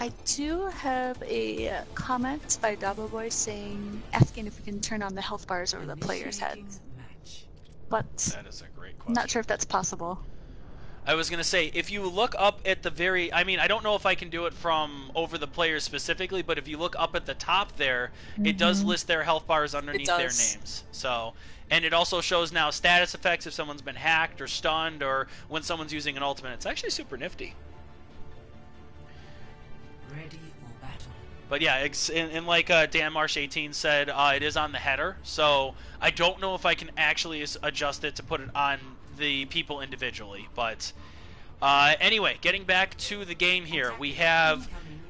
I do have a comment by Dabo Boy asking if we can turn on the health bars over the player's heads. But That is a great question. not sure if that's possible. I was going to say, if you look up at the very... I mean, I don't know if I can do it from over the players specifically, but if you look up at the top there, it does list their health bars underneath their names. So, and it also shows now status effects if someone's been hacked or stunned or when someone's using an ultimate. It's actually super nifty. Ready for battle. But yeah, and like Dan Marsh 18 said, it is on the header, so I don't know if I can actually adjust it to put it on the people individually. But anyway, getting back to the game here, we have,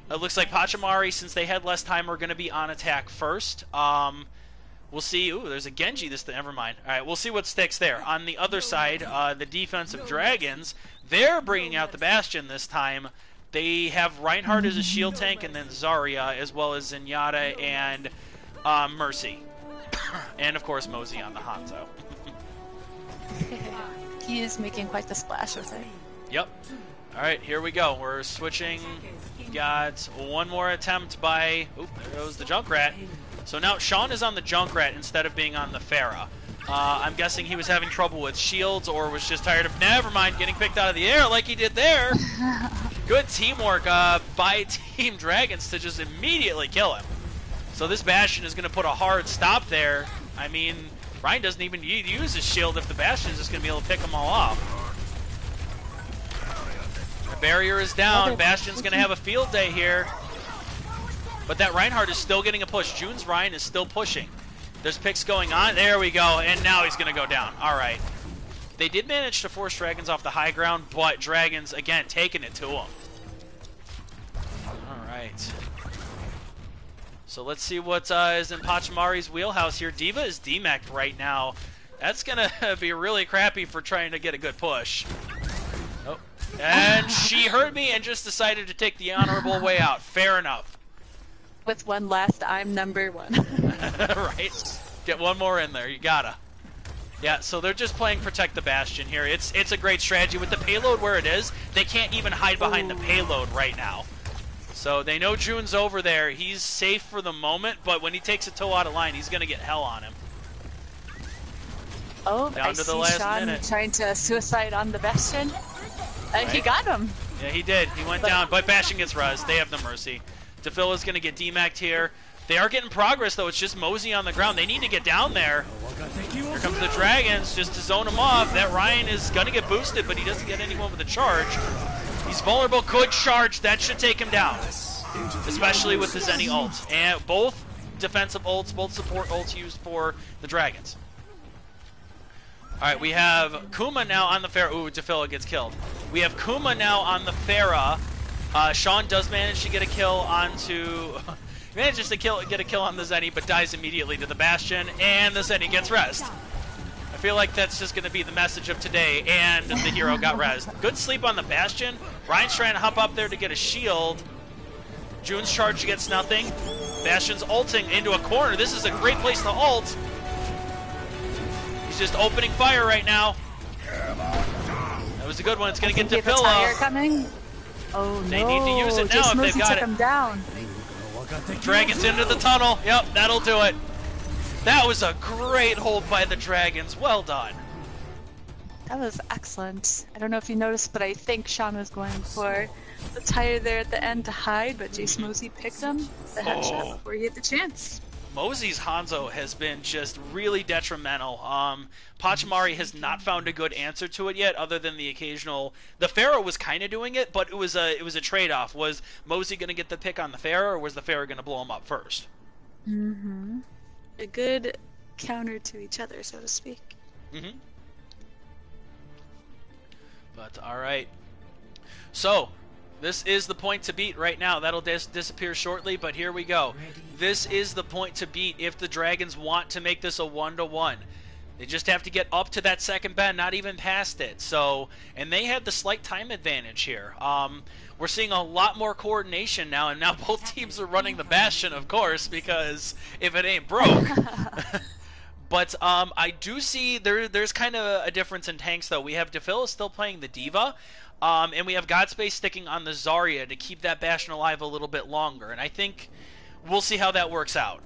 it looks like Pachamari, since they had less time, are going to be on attack first. We'll see. Ooh, there's a Genji. Never mind. All right, we'll see what sticks there. On the other side, the defensive Dragons, they're bringing out the Bastion this time. They have Reinhardt as a shield tank, and then Zarya, as well as Zenyatta and Mercy. And, of course, Mosey on the Hanzo. He is making quite the splash with it. Yep. All right, here we go. We're switching. Got one more attempt by... Oop, there goes the Junkrat. So now Sean is on the Junkrat instead of being on the Pharah. I'm guessing he was having trouble with shields or was just tired of, never mind, getting picked out of the air like he did there. Good teamwork by Team Dragons to just immediately kill him. So this Bastion is going to put a hard stop there. I mean, Ryan doesn't even use his shield if the Bastion is just going to be able to pick them all off. The barrier is down. Bastion's going to have a field day here. But that Reinhardt is still getting a push. June's Ryan is still pushing. There's picks going on. There we go. And now he's going to go down. All right. They did manage to force Dragons off the high ground, but Dragons, again, taking it to them. All right. So let's see what is in Pachamari's wheelhouse here. D.Va is demeched right now. That's going to be really crappy for trying to get a good push. Oh. And she heard me and just decided to take the honorable way out. Fair enough. With one last, I'm number one. Right. Get one more in there. You gotta. Yeah, so they're just playing Protect the Bastion here. It's a great strategy. With the payload where it is, they can't even hide behind the payload right now. So they know June's over there. He's safe for the moment, but when he takes a toe out of line, he's going to get hell on him. Oh, down I to the see last Sean minute. Trying to suicide on the Bastion. Right. He got him. Yeah, he did. He went down, but Bastion gets rezzed. They have the Mercy. DeFil is going to get demac'd here. They are getting progress, though. It's just Mosey on the ground. They need to get down there. Here comes the Dragons just to zone him off. That Ryan is going to get boosted, but he doesn't get anyone with a charge. He's vulnerable. Could charge. That should take him down, especially with the Zenny ult. And both defensive ults, both support ults used for the Dragons. All right, we have Kuma now on the Pharah. Ooh, DeFil gets killed. We have Kuma now on the Pharah. Sean does manage to get a kill onto... manages to get a kill on the Zenny, but dies immediately to the Bastion, and the Zenny gets rezzed. I feel like that's just going to be the message of today, and the hero got rezzed. Good sleep on the Bastion. Ryan's trying to hop up there to get a shield. June's charge gets nothing. Bastion's ulting into a corner. This is a great place to ult. He's just opening fire right now. That was a good one. It's going to get DeFil off. Coming. Oh, they need to use it now if they've got it. Him down. Dragons into the tunnel. Yep, that'll do it. That was a great hold by the Dragons. Well done. That was excellent. I don't know if you noticed, but I think Sean was going for the tire there at the end to hide, but Jace Mosey picked him the headshot before he had the chance. Mosey's Hanzo has been just really detrimental. Pachamari has not found a good answer to it yet, other than the occasional. The Pharah was kind of doing it, but it was a trade-off. Was Mosey going to get the pick on the Pharah, or was the Pharah going to blow him up first? Mm-hmm. A good counter to each other, so to speak. Mm-hmm. But all right. So this is the point to beat right now. That'll disappear shortly, but here we go. This is the point to beat if the Dragons want to make this a 1-to-1. They just have to get up to that second bend, not even past it. So, and they had the slight time advantage here. We're seeing a lot more coordination now, and now both teams are running the Bastion, of course, because if it ain't broke. But I do see there's kind of a difference in tanks, though. We have DeFil still playing the D.Va. And we have Godspace sticking on the Zarya to keep that Bastion alive a little bit longer. And I think we'll see how that works out.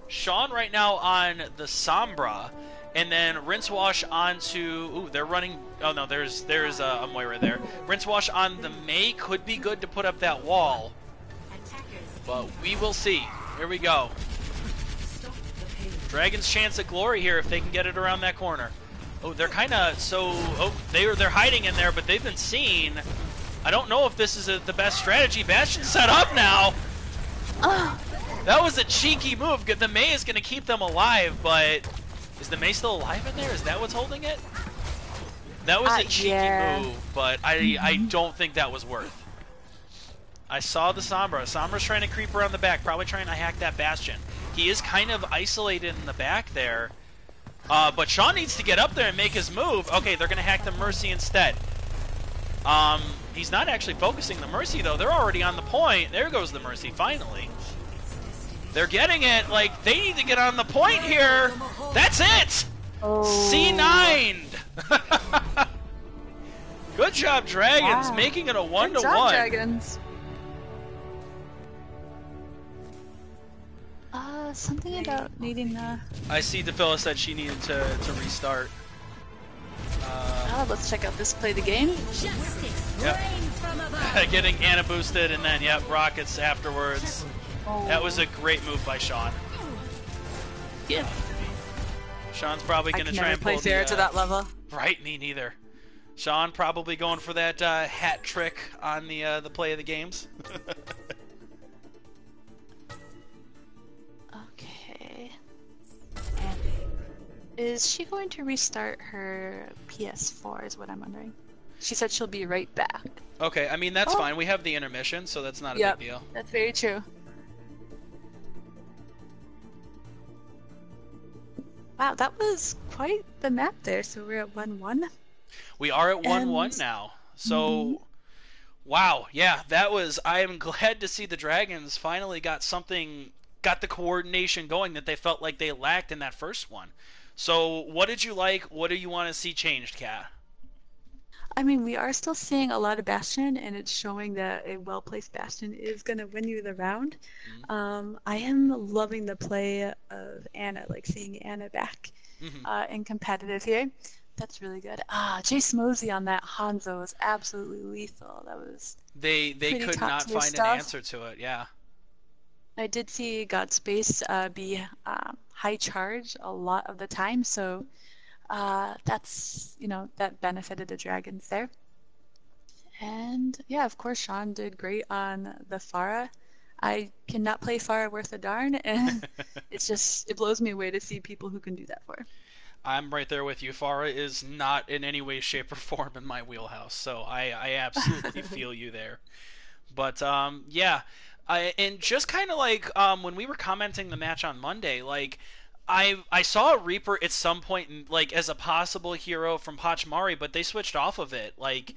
Sean right now on the Sombra. And then Rinse Wash onto... Ooh, they're running... Oh, no, there's a Moira there. Rinse Wash on the Mei could be good to put up that wall. But we will see. Here we go. Dragon's chance at glory here if they can get it around that corner. Oh, they're kind of so... Oh, they're hiding in there, but they've been seen. I don't know if this is the best strategy. Bastion's set up now. Oh, That was a cheeky move. The Mei is going to keep them alive, but is the Mei still alive in there? Is that what's holding it? That was a cheeky yeah. move, but I Hmm. don't think that was worth. I saw the Sombra. Sombra's trying to creep around the back, probably trying to hack that Bastion. He is kind of isolated in the back there. But Sean needs to get up there and make his move. Okay, they're going to hack the Mercy instead. He's not actually focusing the Mercy, though. They're already on the point. There goes the Mercy, finally. They're getting it. Like, they need to get on the point here. That's it! Oh, C9'd! Good job, Dragons, wow. making it a Good job, 1-1. Dragons. Something about needing the... I see DePhillis said she needed to restart. let's check out this play the game. Yep. Getting Anna boosted and then, yep, rockets afterwards. That was a great move by Sean. Yeah. Sean's probably I going to can try never and play pull fair to that level. Right, me neither. Sean probably going for that hat trick on the play of the games. Okay. And is she going to restart her PS4 is what I'm wondering. She said she'll be right back. Okay, I mean, that's Oh, fine. We have the intermission, so that's not a yep. big deal. That's very true. Wow, that was quite the map there. So we're at 1-1. We are at 1-1 And now. mhm. So, wow, yeah, that was... I am glad to see the Dragons finally got the coordination going that they felt like they lacked in that first one. So, what did you like? What do you want to see changed, Kat? I mean, we are still seeing a lot of Bastion, and it's showing that a well-placed Bastion is going to win you the round. Mm-hmm. I am loving the play of Anna, like seeing Anna back Mm-hmm. in competitive here. That's really good. Jace Mosey on that Hanzo was absolutely lethal. That was They pretty could top not tier find an stuff. answer to it, yeah. I did see Godspace be high charge a lot of the time, so that's, that benefited the Dragons there. And yeah, of course, Sean did great on the Pharah. I cannot play Pharah worth a darn, and it blows me away to see people who can do that for. I'm right there with you. Farah is not in any way, shape, or form in my wheelhouse, so I absolutely feel you there. But yeah, and just kind of like when we were commenting the match on Monday, like I saw a Reaper at some point like as a possible hero from Pachmari, but they switched off of it. Like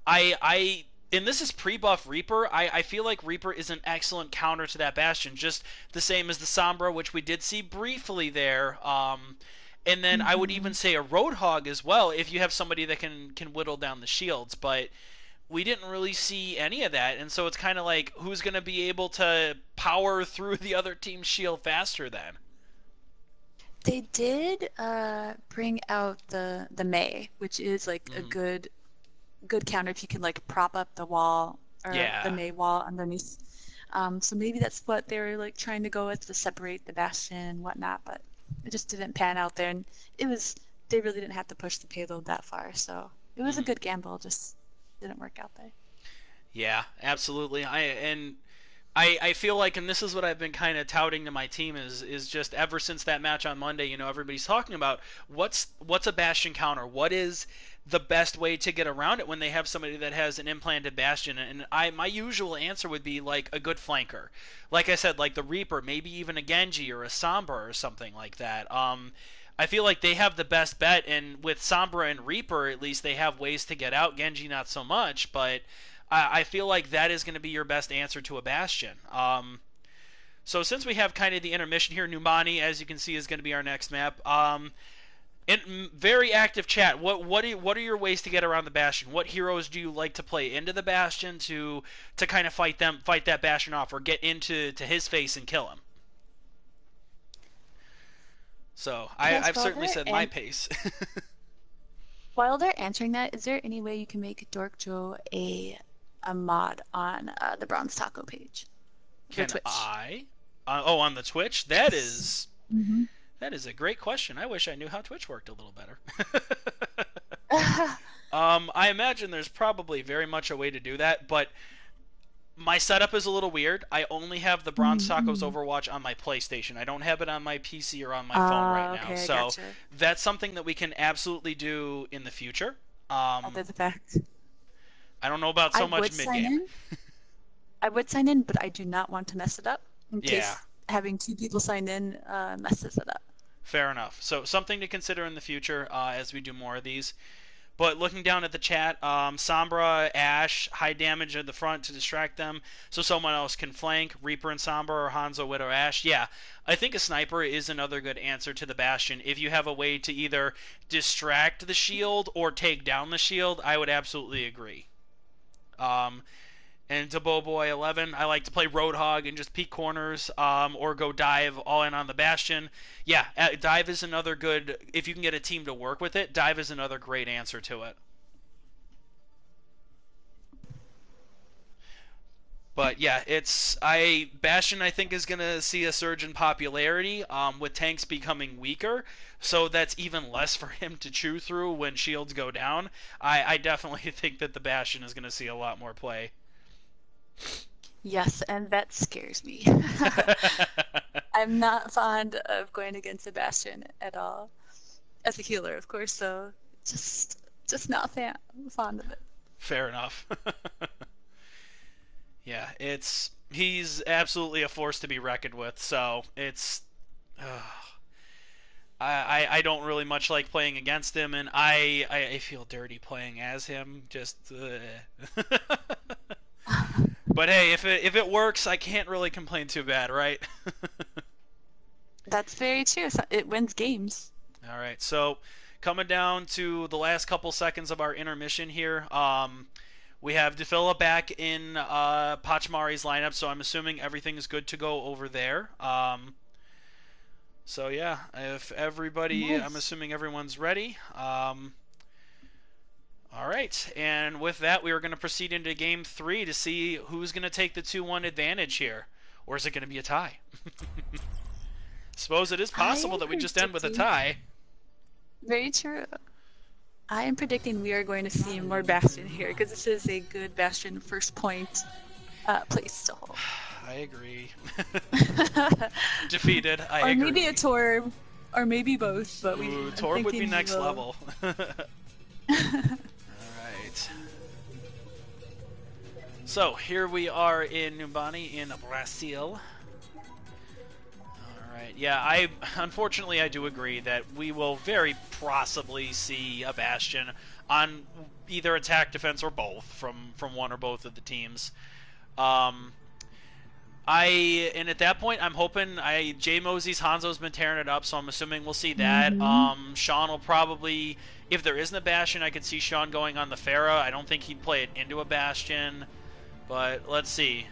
I and this is pre-buff Reaper. I feel like Reaper is an excellent counter to that Bastion, just the same as the Sombra, which we did see briefly there. And then I would Hmm. even say a Roadhog as well if you have somebody that can whittle down the shields, but we didn't really see any of that, and so it's kind of like who's going to be able to power through the other team's shield faster then? They did bring out the Mei, which is like a Mm, good counter if you can like prop up the wall or the yeah. Mei wall underneath. So maybe that's what they were like trying to go with to separate the Bastion and whatnot, but it just didn't pan out there, and it was they really didn't have to push the payload that far, so it was a Mm, good gamble, just didn't work out there. yeah, absolutely. I feel like, and this is what I've been kind of touting to my team is just ever since that match on Monday, everybody's talking about what's a Bastion counter, what is the best way to get around it when they have somebody that has an implanted Bastion, and my usual answer would be like a good flanker, like I said, like the Reaper, maybe even a Genji or a Sombra or something like that. I feel like they have the best bet, and with Sombra and Reaper, at least they have ways to get out. Genji not so much, but I feel like that is going to be your best answer to a Bastion. So since we have kind of the intermission here, Numani, as you can see, is going to be our next map. In very active chat. What are your ways to get around the Bastion? What heroes do you like to play into the Bastion to kind of fight that Bastion off, or get into his face and kill him? So Yes, I've certainly said my pace. while they're answering that, is there any way you can make Dork Joe a mod on the Bronze Taco page, the Can Twitch? I? On the Twitch? That Yes. is Mm-hmm. that is a great question. I wish I knew how Twitch worked a little better. I imagine there's probably very much a way to do that, but My setup is a little weird. I only have the Bronze Tacos Mm-hmm. Overwatch on my PlayStation. I don't have it on my PC or on my phone right now. Okay, I So gotcha. that's something that we can absolutely do in the future. After the fact. I don't know about I so much would mid sign game. in. I would sign in, but I do not want to mess it up in Yeah, case having two people sign in messes it up. fair enough. So something to consider in the future as we do more of these. But looking down at the chat, Sombra, Ashe, high damage at the front to distract them so someone else can flank. Reaper and Sombra or Hanzo, Widow, Ashe. Yeah, I think a sniper is another good answer to the Bastion. If you have a way to either distract the shield or take down the shield, I would absolutely agree. Um, and to Boy 11, I like to play Roadhog and just peek corners or go dive all in on the Bastion. Yeah, dive is another good, if you can get a team to work with it, dive is another great answer to it. But yeah, Bastion I think is gonna see a surge in popularity with tanks becoming weaker, so that's even less for him to chew through when shields go down. I definitely think that the Bastion is gonna see a lot more play. Yes, and that scares me. I'm not fond of going against Sebastian at all. As a healer, of course, so just just not fond of it. Fair enough. Yeah, he's absolutely a force to be reckoned with. So it's uh, I don't really much like playing against him, and I feel dirty playing as him. Just but hey, if it works, I can't really complain too bad, right? That's very true. So it wins games. All right, so coming down to the last couple seconds of our intermission here. We have Defilla back in Pachmari's lineup, so I'm assuming everything's good to go over there. So yeah, if everybody, I'm Nice. assuming everyone's ready. All right, and with that, we are going to proceed into Game 3 to see who's going to take the 2-1 advantage here. Or is it going to be a tie? Suppose it is I possible am that we just end with a predicting. tie. Very true. I am predicting we are going to see more Bastion here because this is a good Bastion first point place to hold. I agree. Defeated, I Or agree. maybe a Torb, or maybe both, but Ooh, I'm Torb would be thinking we next will. level. Alright. So, here we are in Numbani in Brazil. Alright, yeah, unfortunately I do agree that we will very possibly see a Bastion on either attack, defense, or both from one or both of the teams. Um, and at that point, I'm hoping Jay Mosey's Hanzo's been tearing it up, so I'm assuming we'll see that. Mm-hmm. Sean will probably, if there isn't a Bastion, I could see Sean going on the Pharah. I don't think he'd play it into a Bastion, but let's see.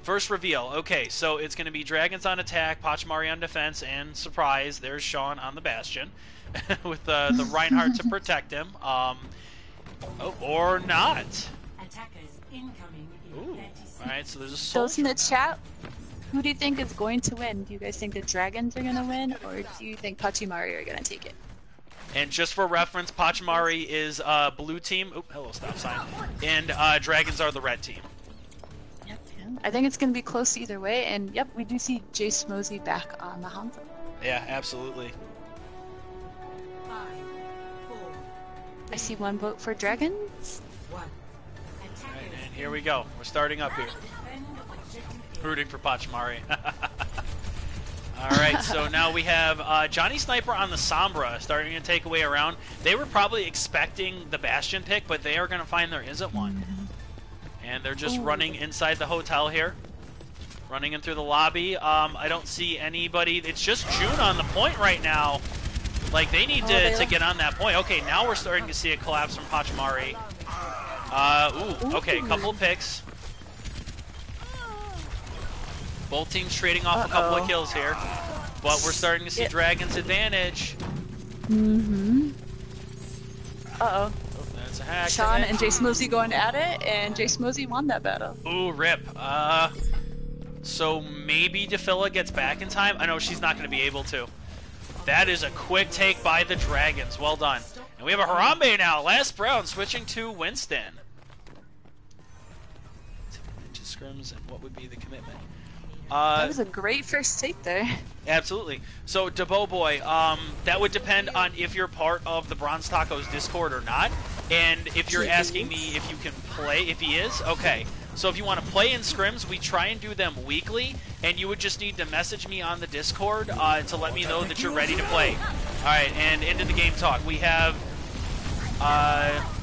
First reveal. Okay, so it's going to be Dragons on attack, Pachmari on defense, and surprise, there's Sean on the Bastion with the Reinhardt to protect him. Or not. Attackers incoming in Ooh. 30 Alright, so there's a Those in soldier the now. chat, who do you think is going to win? Do you guys think the Dragons are going to win, or do you think Pachimari are going to take it? And just for reference, Pachmari is blue team. Oop, hello, stop sign. And Dragons are the red team. Yep. Yeah. I think it's going to be close either way, and yep, we do see Jace Mosey back on the Hanzo. Yeah, absolutely. 5, 4, I see one vote for Dragons. 1. Alright, Attackers and here we go. We're starting up here. defend objective A. Rooting for Pachmari. Alright, so now we have Johnny Sniper on the Sombra starting to take away around. They were probably expecting the Bastion pick, but they are going to find there isn't one. And they're just Ooh. running inside the hotel here. Running in through the lobby. I don't see anybody. It's just June on the point right now. Like, they need to get on that point. Okay, now we're starting to see a collapse from Pachmari. Okay, couple of picks. Both teams trading off a couple of kills here. But we're starting to see Dragon's advantage. Mm-hmm. Uh-oh. Oh, that's a hack. Sean and Jace Mosey going at it, and Jace Mosey won that battle. Ooh, rip. So maybe Defilla gets back in time? I know she's not going to be able to. That is a quick take by the Dragons. Well done. And we have a Harambe now. Last Brown switching to Winston. scrims, and what would be the commitment? That was a great first take there. Absolutely. So, Debo Boy, that would depend on if you're part of the Bronze Tacos Discord or not. And if you're asking me if you can play, if he is, okay. So if you want to play in scrims, we try and do them weekly, and you would just need to message me on the Discord to let me know that you're ready to play. All right, and into the game talk. We have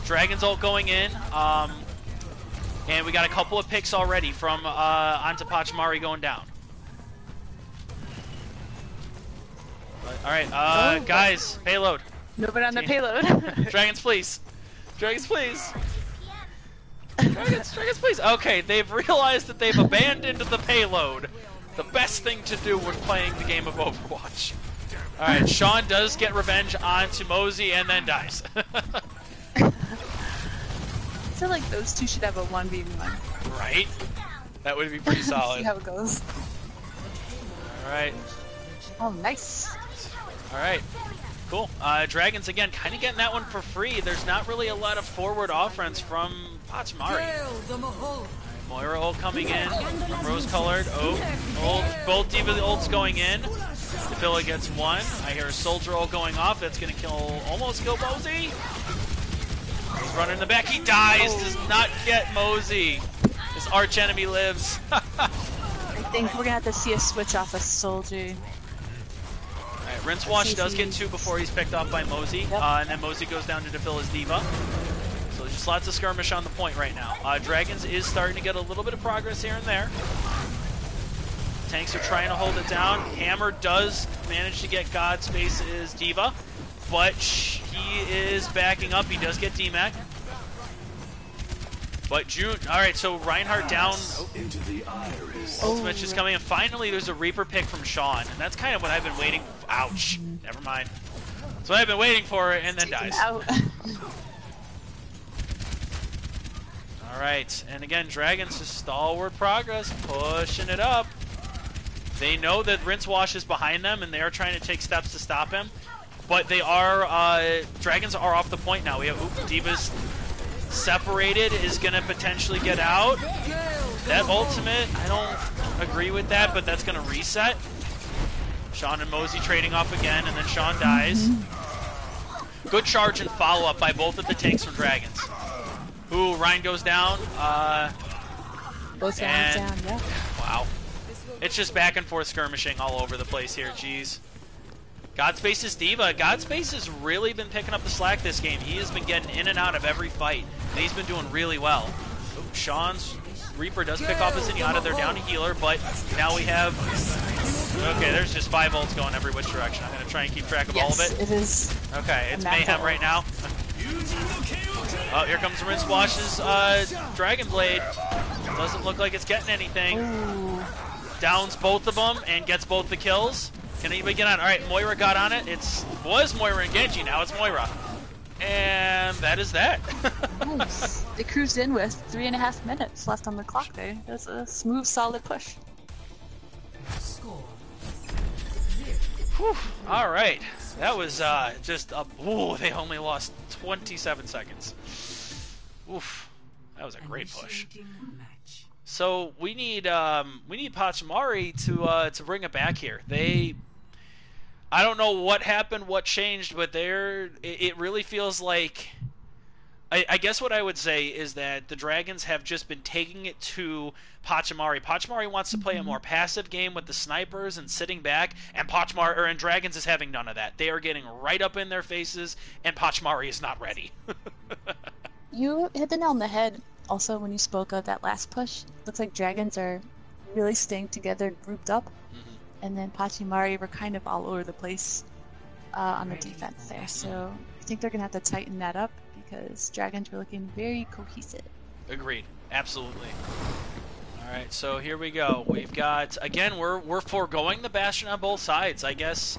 Dragon's ult going in, and we got a couple of picks already from onto Pachimari going down. All right, guys, payload. Nobody on the payload. Dragons, please. Dragons, please. Dragons, please. Okay, they've realized that they've abandoned the payload. The best thing to do when playing the game of Overwatch. Alright, Sean does get revenge onto Mosey and then dies. I feel like those two should have a 1v1. Right? That would be pretty solid. See how it goes. Alright. Oh, nice. Alright. Cool. Dragons, again, kind of getting that one for free. There's not really a lot of forward offense from Pachimari. Moira ult coming in from rose-colored. Oh, both D.Va ults going in. Devilla gets one. I hear a soldier ult going off. That's going to almost kill Mosey. He's running in the back. He dies. Does not get Mosey. His arch enemy lives. I think we're going to have to see a switch off a soldier. Alright, Rinse Wash does get two before he's picked off by Mosey. Yep. And then Mosey goes down to defil his D.Va. So there's just lots of skirmish on the point right now. Dragons is starting to get a little bit of progress here and there. Tanks are trying to hold it down. Hammer does manage to get Godspace's D.Va, but he is backing up. He does get DMAC. But June, alright, so Reinhardt down. Ultimate just coming in. Finally, there's a Reaper pick from Sean, and that's kind of what I've been waiting for. Ouch. Never mind. That's what I've been waiting for, and then dies. Alright, and again, Dragons just stalwart progress, pushing it up. They know that Rinse Wash is behind them, and they are trying to take steps to stop him. But they are, Dragons are off the point now. We have, D.Va's separated, is going to potentially get out. That ultimate, I don't agree with that, but that's going to reset. Sean and Mosey trading off again, and then Sean dies. Good charge and follow-up by both of the tanks from Dragons. Ooh, Ryan goes down. Both rounds down, yeah. Wow. It's just back and forth skirmishing all over the place here, jeez. Godspace's D.Va. Godspace has really been picking up the slack this game. He has been getting in and out of every fight, and he's been doing really well. Ooh, Sean's Reaper does pick off a Zenyatta. They're down to healer, but now we have... Okay, there's just 5 ults going every which direction. I'm going to try and keep track of all of it. It is. Okay, it's mayhem right now. Oh, here comes Rinse Wash's Dragon Blade. Doesn't look like it's getting anything. Ooh. Downs both of them and gets both the kills. Can anybody get on? All right, Moira got on it. Was Moira and Genji. Now it's Moira. And that is that. Nice. They cruised in with 3.5 minutes left on the clock there. That was a smooth, solid push. Whew. All right. That was just a... Ooh, they only lost 27 seconds. Oof. That was a great push. So we need Pachimari to bring it back here. I don't know what happened, what changed, but it really feels like... I guess what I would say is that the Dragons have just been taking it to Pachimari. Pachimari wants to play a more passive game with the snipers and sitting back, and Dragons is having none of that. They are getting right up in their faces, and Pachimari is not ready. You hit the nail on the head also when you spoke of that last push. Looks like Dragons are really staying together, grouped up, and then Pachimari were kind of all over the place on the defense there. So I think they're going to have to tighten that up because Dragons were looking very cohesive. Agreed. Absolutely. Alright, so here we go. We've got, again, we're foregoing the Bastion on both sides. I guess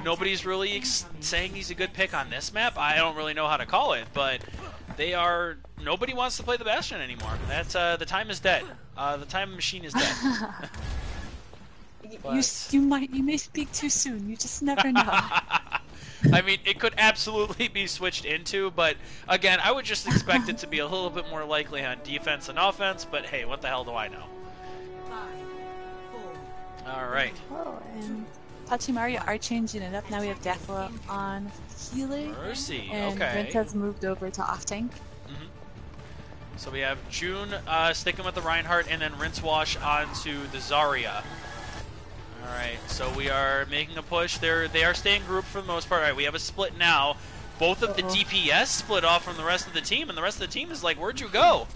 nobody's really saying he's a good pick on this map. I don't really know how to call it, but nobody wants to play the Bastion anymore. That's the time is dead. The time machine is dead. You may speak too soon. You just never know. I mean, it could absolutely be switched into, but again, I would just expect it to be a little bit more likely on defense and offense, but hey, what the hell do I know? 5, 4, All right. Oh, and Pachimari are changing it up. Now we have Daffla on healer. Mercy, And okay. Rince has moved over to off tank. So we have June sticking with the Reinhardt, and then Rince Wash onto the Zarya. All right, so we are making a push. They are staying grouped for the most part. All right, we have a split now. Both of the DPS split off from the rest of the team, and the rest of the team is like, "Where'd you go?"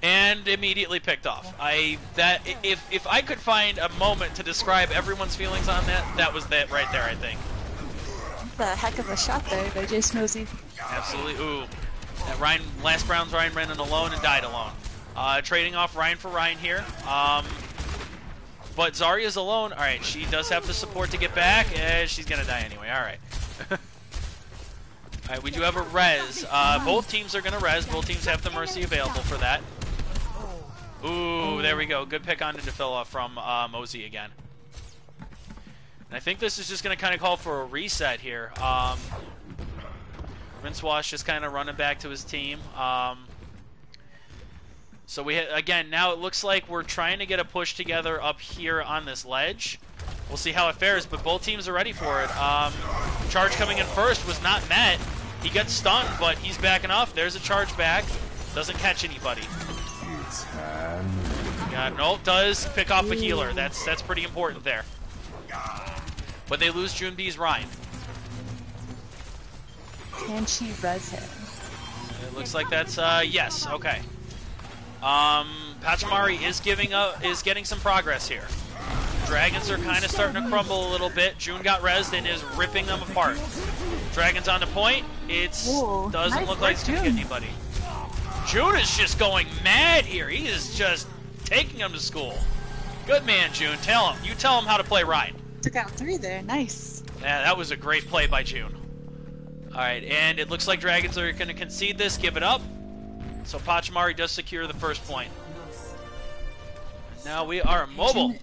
And immediately picked off. If I could find a moment to describe everyone's feelings on that, that was that right there, I think. The heck of a shot there by Jace Mosey. Absolutely. Ooh. That Ryan, last round's Ryan ran in alone and died alone. Trading off Ryan for Ryan here. But Zarya's alone. All right, she does have the support to get back, and she's going to die anyway. All right. All right, we do have a res. Both teams are going to res. Both teams have the Mercy available for that. Ooh, there we go. Good pick on to Defilla from Mosey again. And I think this is just going to kind of call for a reset here. Rincewash just kind of running back to his team. So we again, now it looks like we're trying to get a push together up here on this ledge. We'll see how it fares, but both teams are ready for it. Charge coming in first was not met. He gets stunned, but he's backing off. There's a charge back. Doesn't catch anybody. Yeah, no, does pick off a healer. That's pretty important there. But they lose Junbi's Ryan. Can she res him? It looks like that's yes. Okay. Pachimari is getting some progress here. Dragons are kind of starting to crumble a little bit. June got rezzed and is ripping them apart. Dragons on the point. It doesn't nice look like it's going to get anybody. June is just going mad here. He is just taking them to school. Good man, June. Tell him. You tell him how to play Ryan. Took out 3 there. Nice. Yeah, that was a great play by June. All right, and it looks like Dragons are going to concede this, give it up. So Pachimari does secure the first point. Now we are mobile.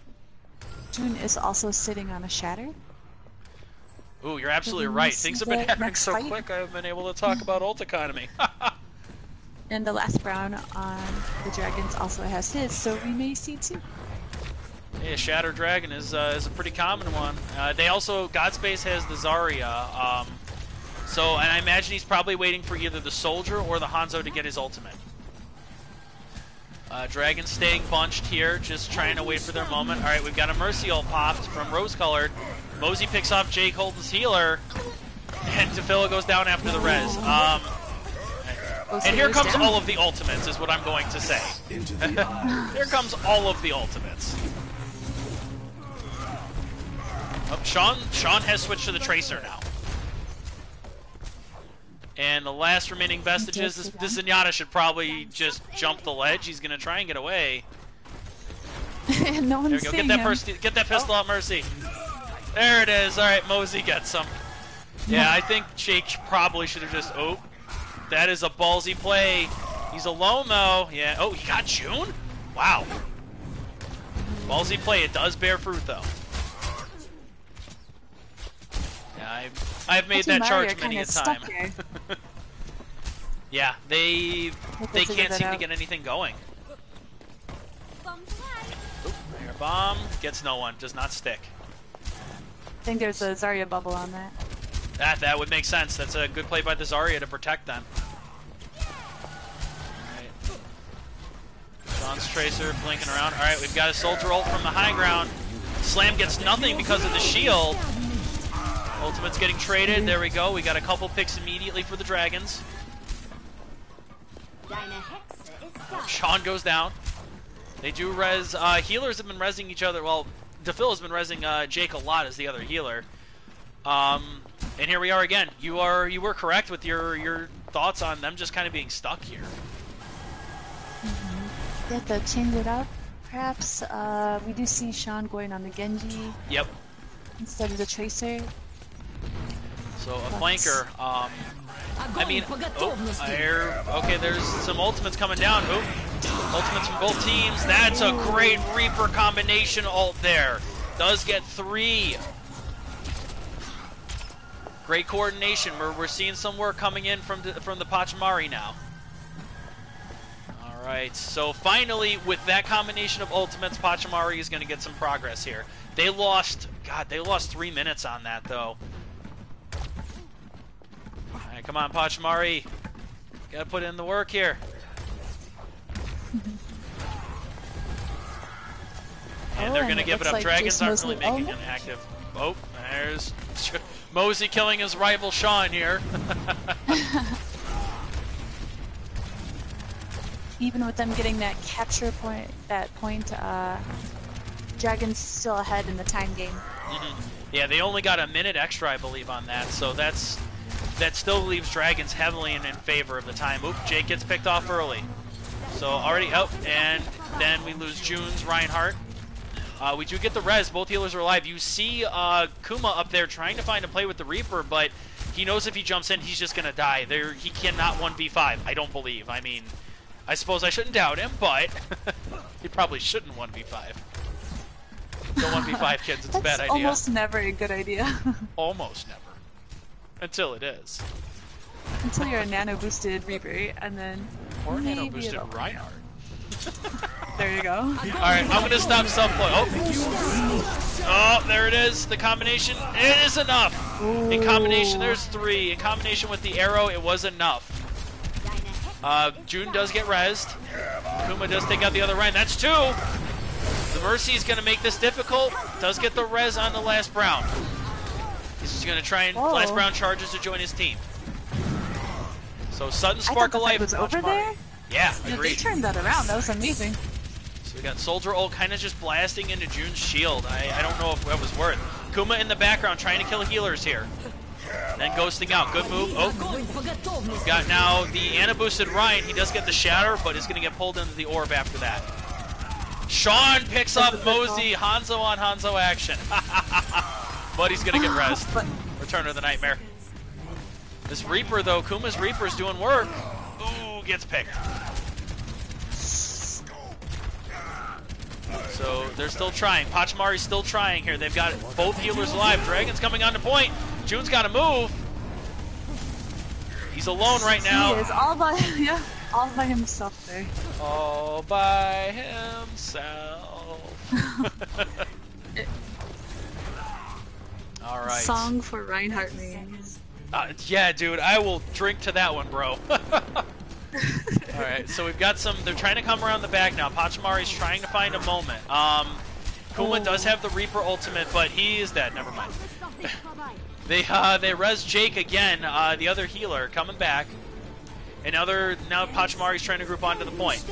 June is also sitting on a shatter. Ooh, you're absolutely right. Things have been happening so quick, I haven't been able to talk about ult economy. And the last Brown on the Dragons also has his, so we may see 2. Yeah, Shatter Dragon is a pretty common one. They also, Godspace has the Zarya. So, and I imagine he's probably waiting for either the Soldier or the Hanzo to get his ultimate. Dragon staying bunched here, just trying to wait for their moment. All right, we've got a Mercy ult popped from Rose Colored. Mosey picks off Jake Holden's healer, and Tefilla goes down after the res. And here comes all of the ultimates, is what I'm going to say. Here comes all of the ultimates. Oh, Sean has switched to the Tracer now. And the last remaining vestiges, this Zenyatta should probably just jump the ledge. He's going to try and get away. No one's there we go. Get that pistol out, Mercy. There it is. All right, Mosey gets some. Yeah, I think Jake probably should have just... Oh, that is a ballsy play. He's alone, though. Yeah. Oh, he got June? Wow. Ballsy play. It does bear fruit, though. Yeah, I've made that charge many a time. Yeah, they can't seem to get anything going. Oop, there, bomb gets no one. Does not stick. I think there's a Zarya bubble on that. That would make sense. That's a good play by the Zarya to protect them. Alright. Sean's Tracer blinking around. Alright, we've got a Soldier ult from the high ground. Slam gets nothing because of the shield. Ultimate's getting traded. There we go. We got a couple picks immediately for the Dragons. Sean goes down. They do res. Healers have been resing each other. Well, DePhil has been resing Jake a lot as the other healer. And here we are again. You were correct with your thoughts on them just kind of being stuck here. They have to change it up, perhaps. We do see Sean going on the Genji. Yep. Instead of the Tracer. So a flanker. I mean, okay, there's some ultimates coming down. Ultimates from both teams. That's a great Reaper combination ult there. Does get 3. Great coordination. We're seeing some work coming in from the Pachimari now. All right, so finally, with that combination of ultimates, Pachimari is going to get some progress here. They lost 3 minutes on that, though. All right, come on, Pachimari. Got to put in the work here. And they're going to give it up. Like Dragons aren't really Mosey. making an active. Oh, there's Mosey killing his rival Sean here. Even with them getting that capture point, Dragon's still ahead in the time game. Yeah, they only got a minute extra, I believe, on that. So that still leaves Dragons heavily in favor of the time. Oop, Jake gets picked off early. So already out, and then we lose June's Reinhardt. We do get the res. Both healers are alive. You see Kuma up there trying to find a play with the Reaper, but he knows if he jumps in, he's just going to die. He cannot 1v5, I don't believe. I mean, I suppose I shouldn't doubt him, but he probably shouldn't 1v5. Don't 1v5, kids. It's a bad idea. Almost never a good idea. Almost never. Until it is. Until you're a nano-boosted Reaper, and then Or maybe nano-boosted it'll- Reinhardt. There you go. Alright, I'm going to stop subplay. Oh, there it is. The combination. It is enough. In combination, there's 3. In combination with the arrow, it was enough. June does get rezzed. Kuma does take out the other Rein. That's 2. The Mercy is going to make this difficult. Does get the res on the last Brown. He's just going to try and last Brown charges to join his team. So sudden spark of life. Was over there? Yeah, They agreed. turned that around. That was amazing. So we got Soldier ult kind of just blasting into June's shield. I don't know if that was worth. Kuma in the background trying to kill healers here. Then ghosting out. Good move. Oh, we've got now the Ana-boosted Ryan. He does get the shatter, but is going to get pulled into the orb after that. Sean picks up Mosey. Hanzo on Hanzo action. But he's going to get rezzed. Return of the Nightmare. This Reaper, though, Kuma's Reaper is doing work. Ooh, gets picked. So they're still trying. Pachimari's still trying here. They've got both healers alive. Dragon's coming on to point. June's got to move. He's alone right now. He is all by himself there. All by himself. All right. Song for Reinhardt means. Yeah, dude, I will drink to that one, bro. Alright, so we've got some. They're trying to come around the back now. Pachimari's trying to find a moment. Kuma does have the Reaper ultimate, but he is dead. Never mind. They res Jake again, the other healer, coming back. And now Pachimari's trying to group onto the point.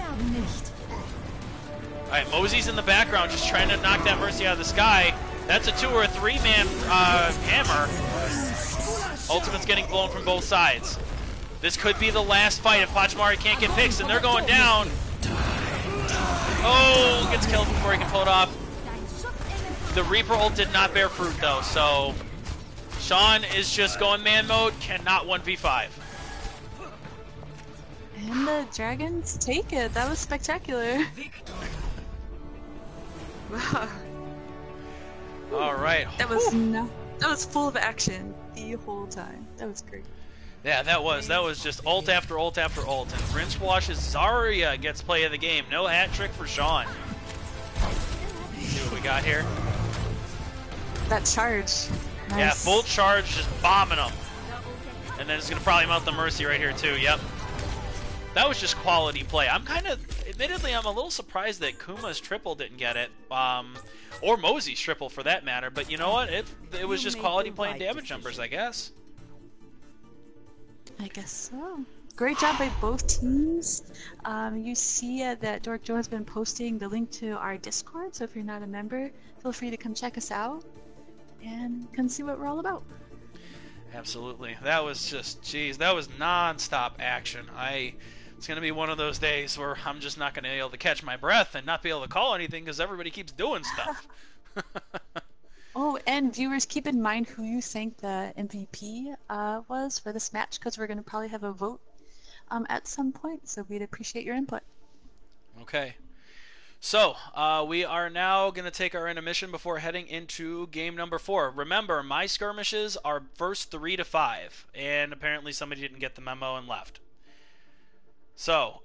Alright, Mosey's in the background just trying to knock that Mercy out of the sky. That's a 2 or a 3-man hammer. Ultimate's getting blown from both sides. This could be the last fight if Pachimari can't get picks, and they're going down. Oh, gets killed before he can pull it off. The Reaper ult did not bear fruit, though, so Sean is just going man mode, cannot 1v5. And the Dragons take it. That was spectacular. Wow. All right. That was full of action the whole time. That was great. Yeah, that was just ult after ult after ult. And Rinse Wash's Zarya gets play of the game. No hat trick for Sean. See what we got here. That charge. Nice. Yeah, full charge, just bombing them. And then it's going to probably melt the Mercy right here too, yep. That was just quality play. Admittedly, I'm a little surprised that Kuma's triple didn't get it. Or Mosey's triple for that matter. But you know what? It was just quality play and damage numbers, I guess. I guess so. Great job by both teams. You see that Dork Joe has been posting the link to our Discord, so if you're not a member, feel free to come check us out and come see what we're all about. Absolutely. That was just, geez, that was non-stop action. It's going to be one of those days where I'm just not going to be able to catch my breath and not be able to call anything because everybody keeps doing stuff. Oh, and viewers, keep in mind who you think the MVP was for this match, because we're going to probably have a vote at some point, so we'd appreciate your input. Okay. So, we are now going to take our intermission before heading into game number 4. Remember, my skirmishes are first 3 to 5, and apparently somebody didn't get the memo and left. So,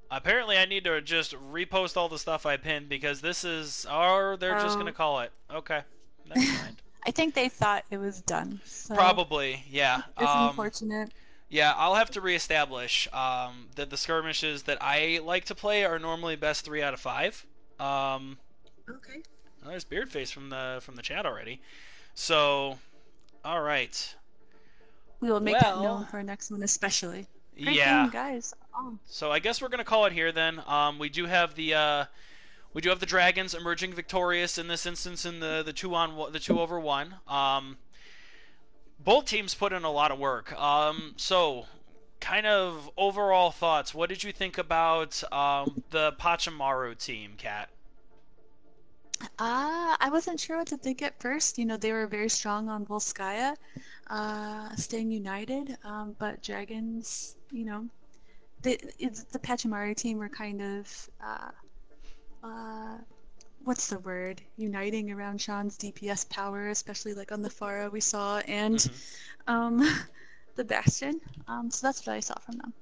apparently I need to just repost all the stuff I pinned because this is, or they're just going to Oh, call it. Okay, never mind. I think they thought it was done, so Probably, yeah. it's unfortunate. Yeah, I'll have to reestablish that the skirmishes that I like to play are normally best 3 out of 5. Um, Okay. oh, there's Beardface from the chat already. So, all right. We will make that known Well, for our next one, especially. Great game, yeah. guys. Oh, So I guess we're gonna call it here then. We do have the dragons emerging victorious in this instance in the 2-over-1. Both teams put in a lot of work. So kind of overall thoughts. What did you think about the Pachamaru team, Kat? I wasn't sure what to think at first. You know, they were very strong on Volskaya, staying united. But Dragons, you know, the Pachimari team were kind of, uh, what's the word? Uniting around Sean's DPS power, especially like on the Pharah we saw, and Mm-hmm. um, the Bastion. So that's what I saw from them.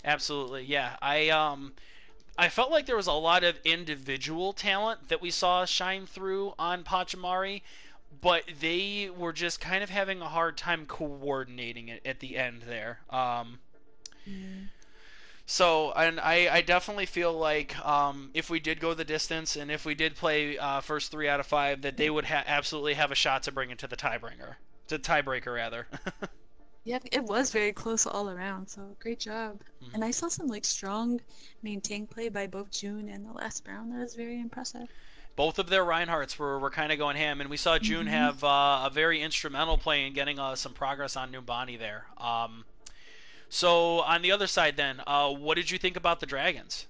Absolutely, yeah. I felt like there was a lot of individual talent that we saw shine through on Pachamari, but they were just kind of having a hard time coordinating it at the end there. Mm. So, and I definitely feel like if we did go the distance and if we did play first 3 out of 5, that they would absolutely have a shot to bring it to the tiebreaker rather. Yeah, it was very close all around, so great job. Mhm. And I saw some like strong main tank play by both June and the last Brown. That was very impressive. Both of their Reinhardts were kind of going ham, and we saw June Hmm. have a very instrumental play in getting some progress on Numbani there. So on the other side, then, what did you think about the Dragons?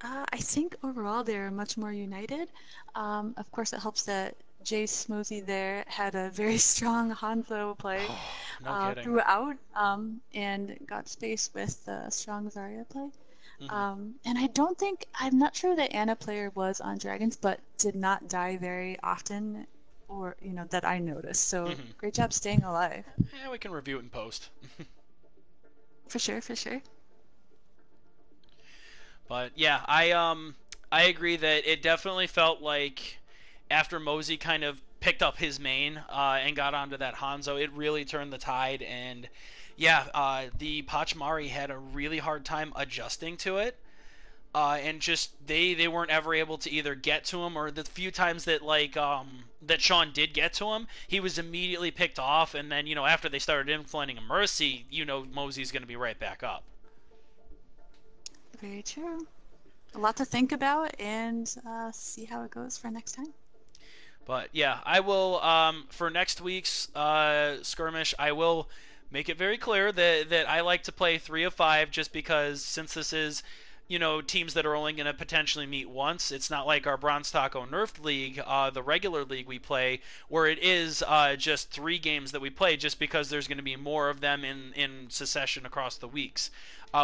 I think overall they're much more united. Of course, it helps that Jace Mosey there had a very strong Hanzo play No kidding. throughout and got space with the strong Zarya play. Hmm. And I don't think, I'm not sure that Anna player was on Dragons, but did not die very often, or, you know, that I noticed. So Hmm. great job staying alive. Yeah, we can review it in post. For sure, for sure. But yeah, I agree that it definitely felt like after Mosey kind of picked up his main and got onto that Hanzo, it really turned the tide. And yeah, the Pachmari had a really hard time adjusting to it. And just they weren't ever able to either get to him, or the few times that that Sean did get to him, he was immediately picked off, and then after they started implementing a mercy, Mosey's going to be right back up. Very true. A lot to think about and see how it goes for next time. But yeah, I will for next week's skirmish, I will make it very clear that I like to play 3 of 5 just because since this is teams that are only going to potentially meet once. It's not like our Bronze Taco Nerfed League, the regular league we play, where it is just 3 games that we play just because there's going to be more of them in succession across the weeks.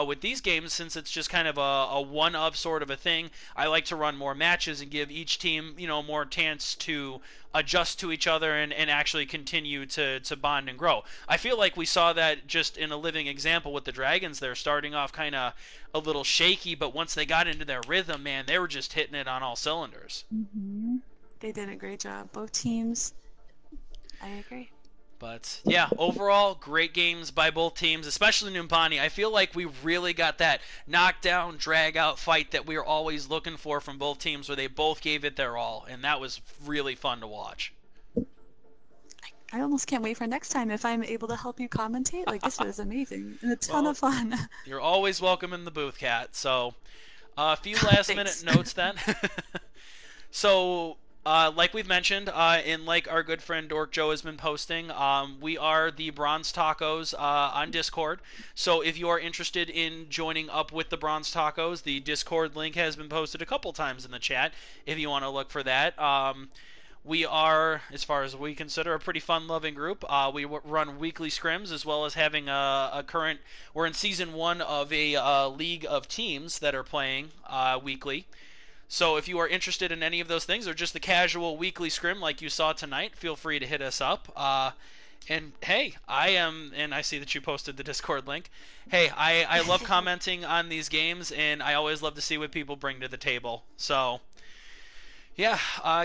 With these games, since it's just kind of a one-of sort of a thing, I like to run more matches and give each team, more chance to adjust to each other and actually continue to bond and grow. I feel like we saw that just in a living example with the Dragons. They're starting off kind of a little shaky, but once they got into their rhythm, man, they were just hitting it on all cylinders. Mm-hmm. They did a great job. Both teams. I agree. But yeah, overall, great games by both teams, especially Numbani. I feel like we really got that knockdown, drag out fight that we were always looking for from both teams, where they both gave it their all, and that was really fun to watch. I almost can't wait for next time if I'm able to help you commentate. Like, this was amazing and a ton Well, of fun. you're always welcome in the booth, Kat. So, a few last minute Thanks. notes then. So, like we've mentioned, and like our good friend Dork Joe has been posting, we are the Bronze Tacos on Discord. So if you are interested in joining up with the Bronze Tacos, the Discord link has been posted a couple times in the chat if you want to look for that. We are, as far as we consider, a pretty fun-loving group. We run weekly scrims as well as having a current. We're in season 1 of a league of teams that are playing weekly. So if you are interested in any of those things or just the casual weekly scrim like you saw tonight, feel free to hit us up. And hey, and I see that you posted the Discord link. Hey, I love commenting on these games, and I always love to see what people bring to the table. So, yeah,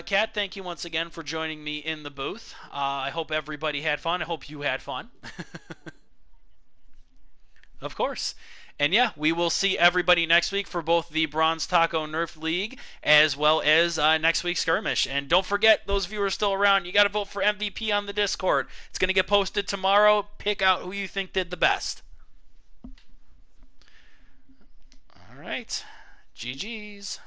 Kat, thank you once again for joining me in the booth. I hope everybody had fun. I hope you had fun. Of course. And yeah, we will see everybody next week for both the Bronze Taco Nerf League as well as next week's skirmish. And don't forget, those viewers still around, you got to vote for MVP on the Discord. It's going to get posted tomorrow. Pick out who you think did the best. All right. GG's.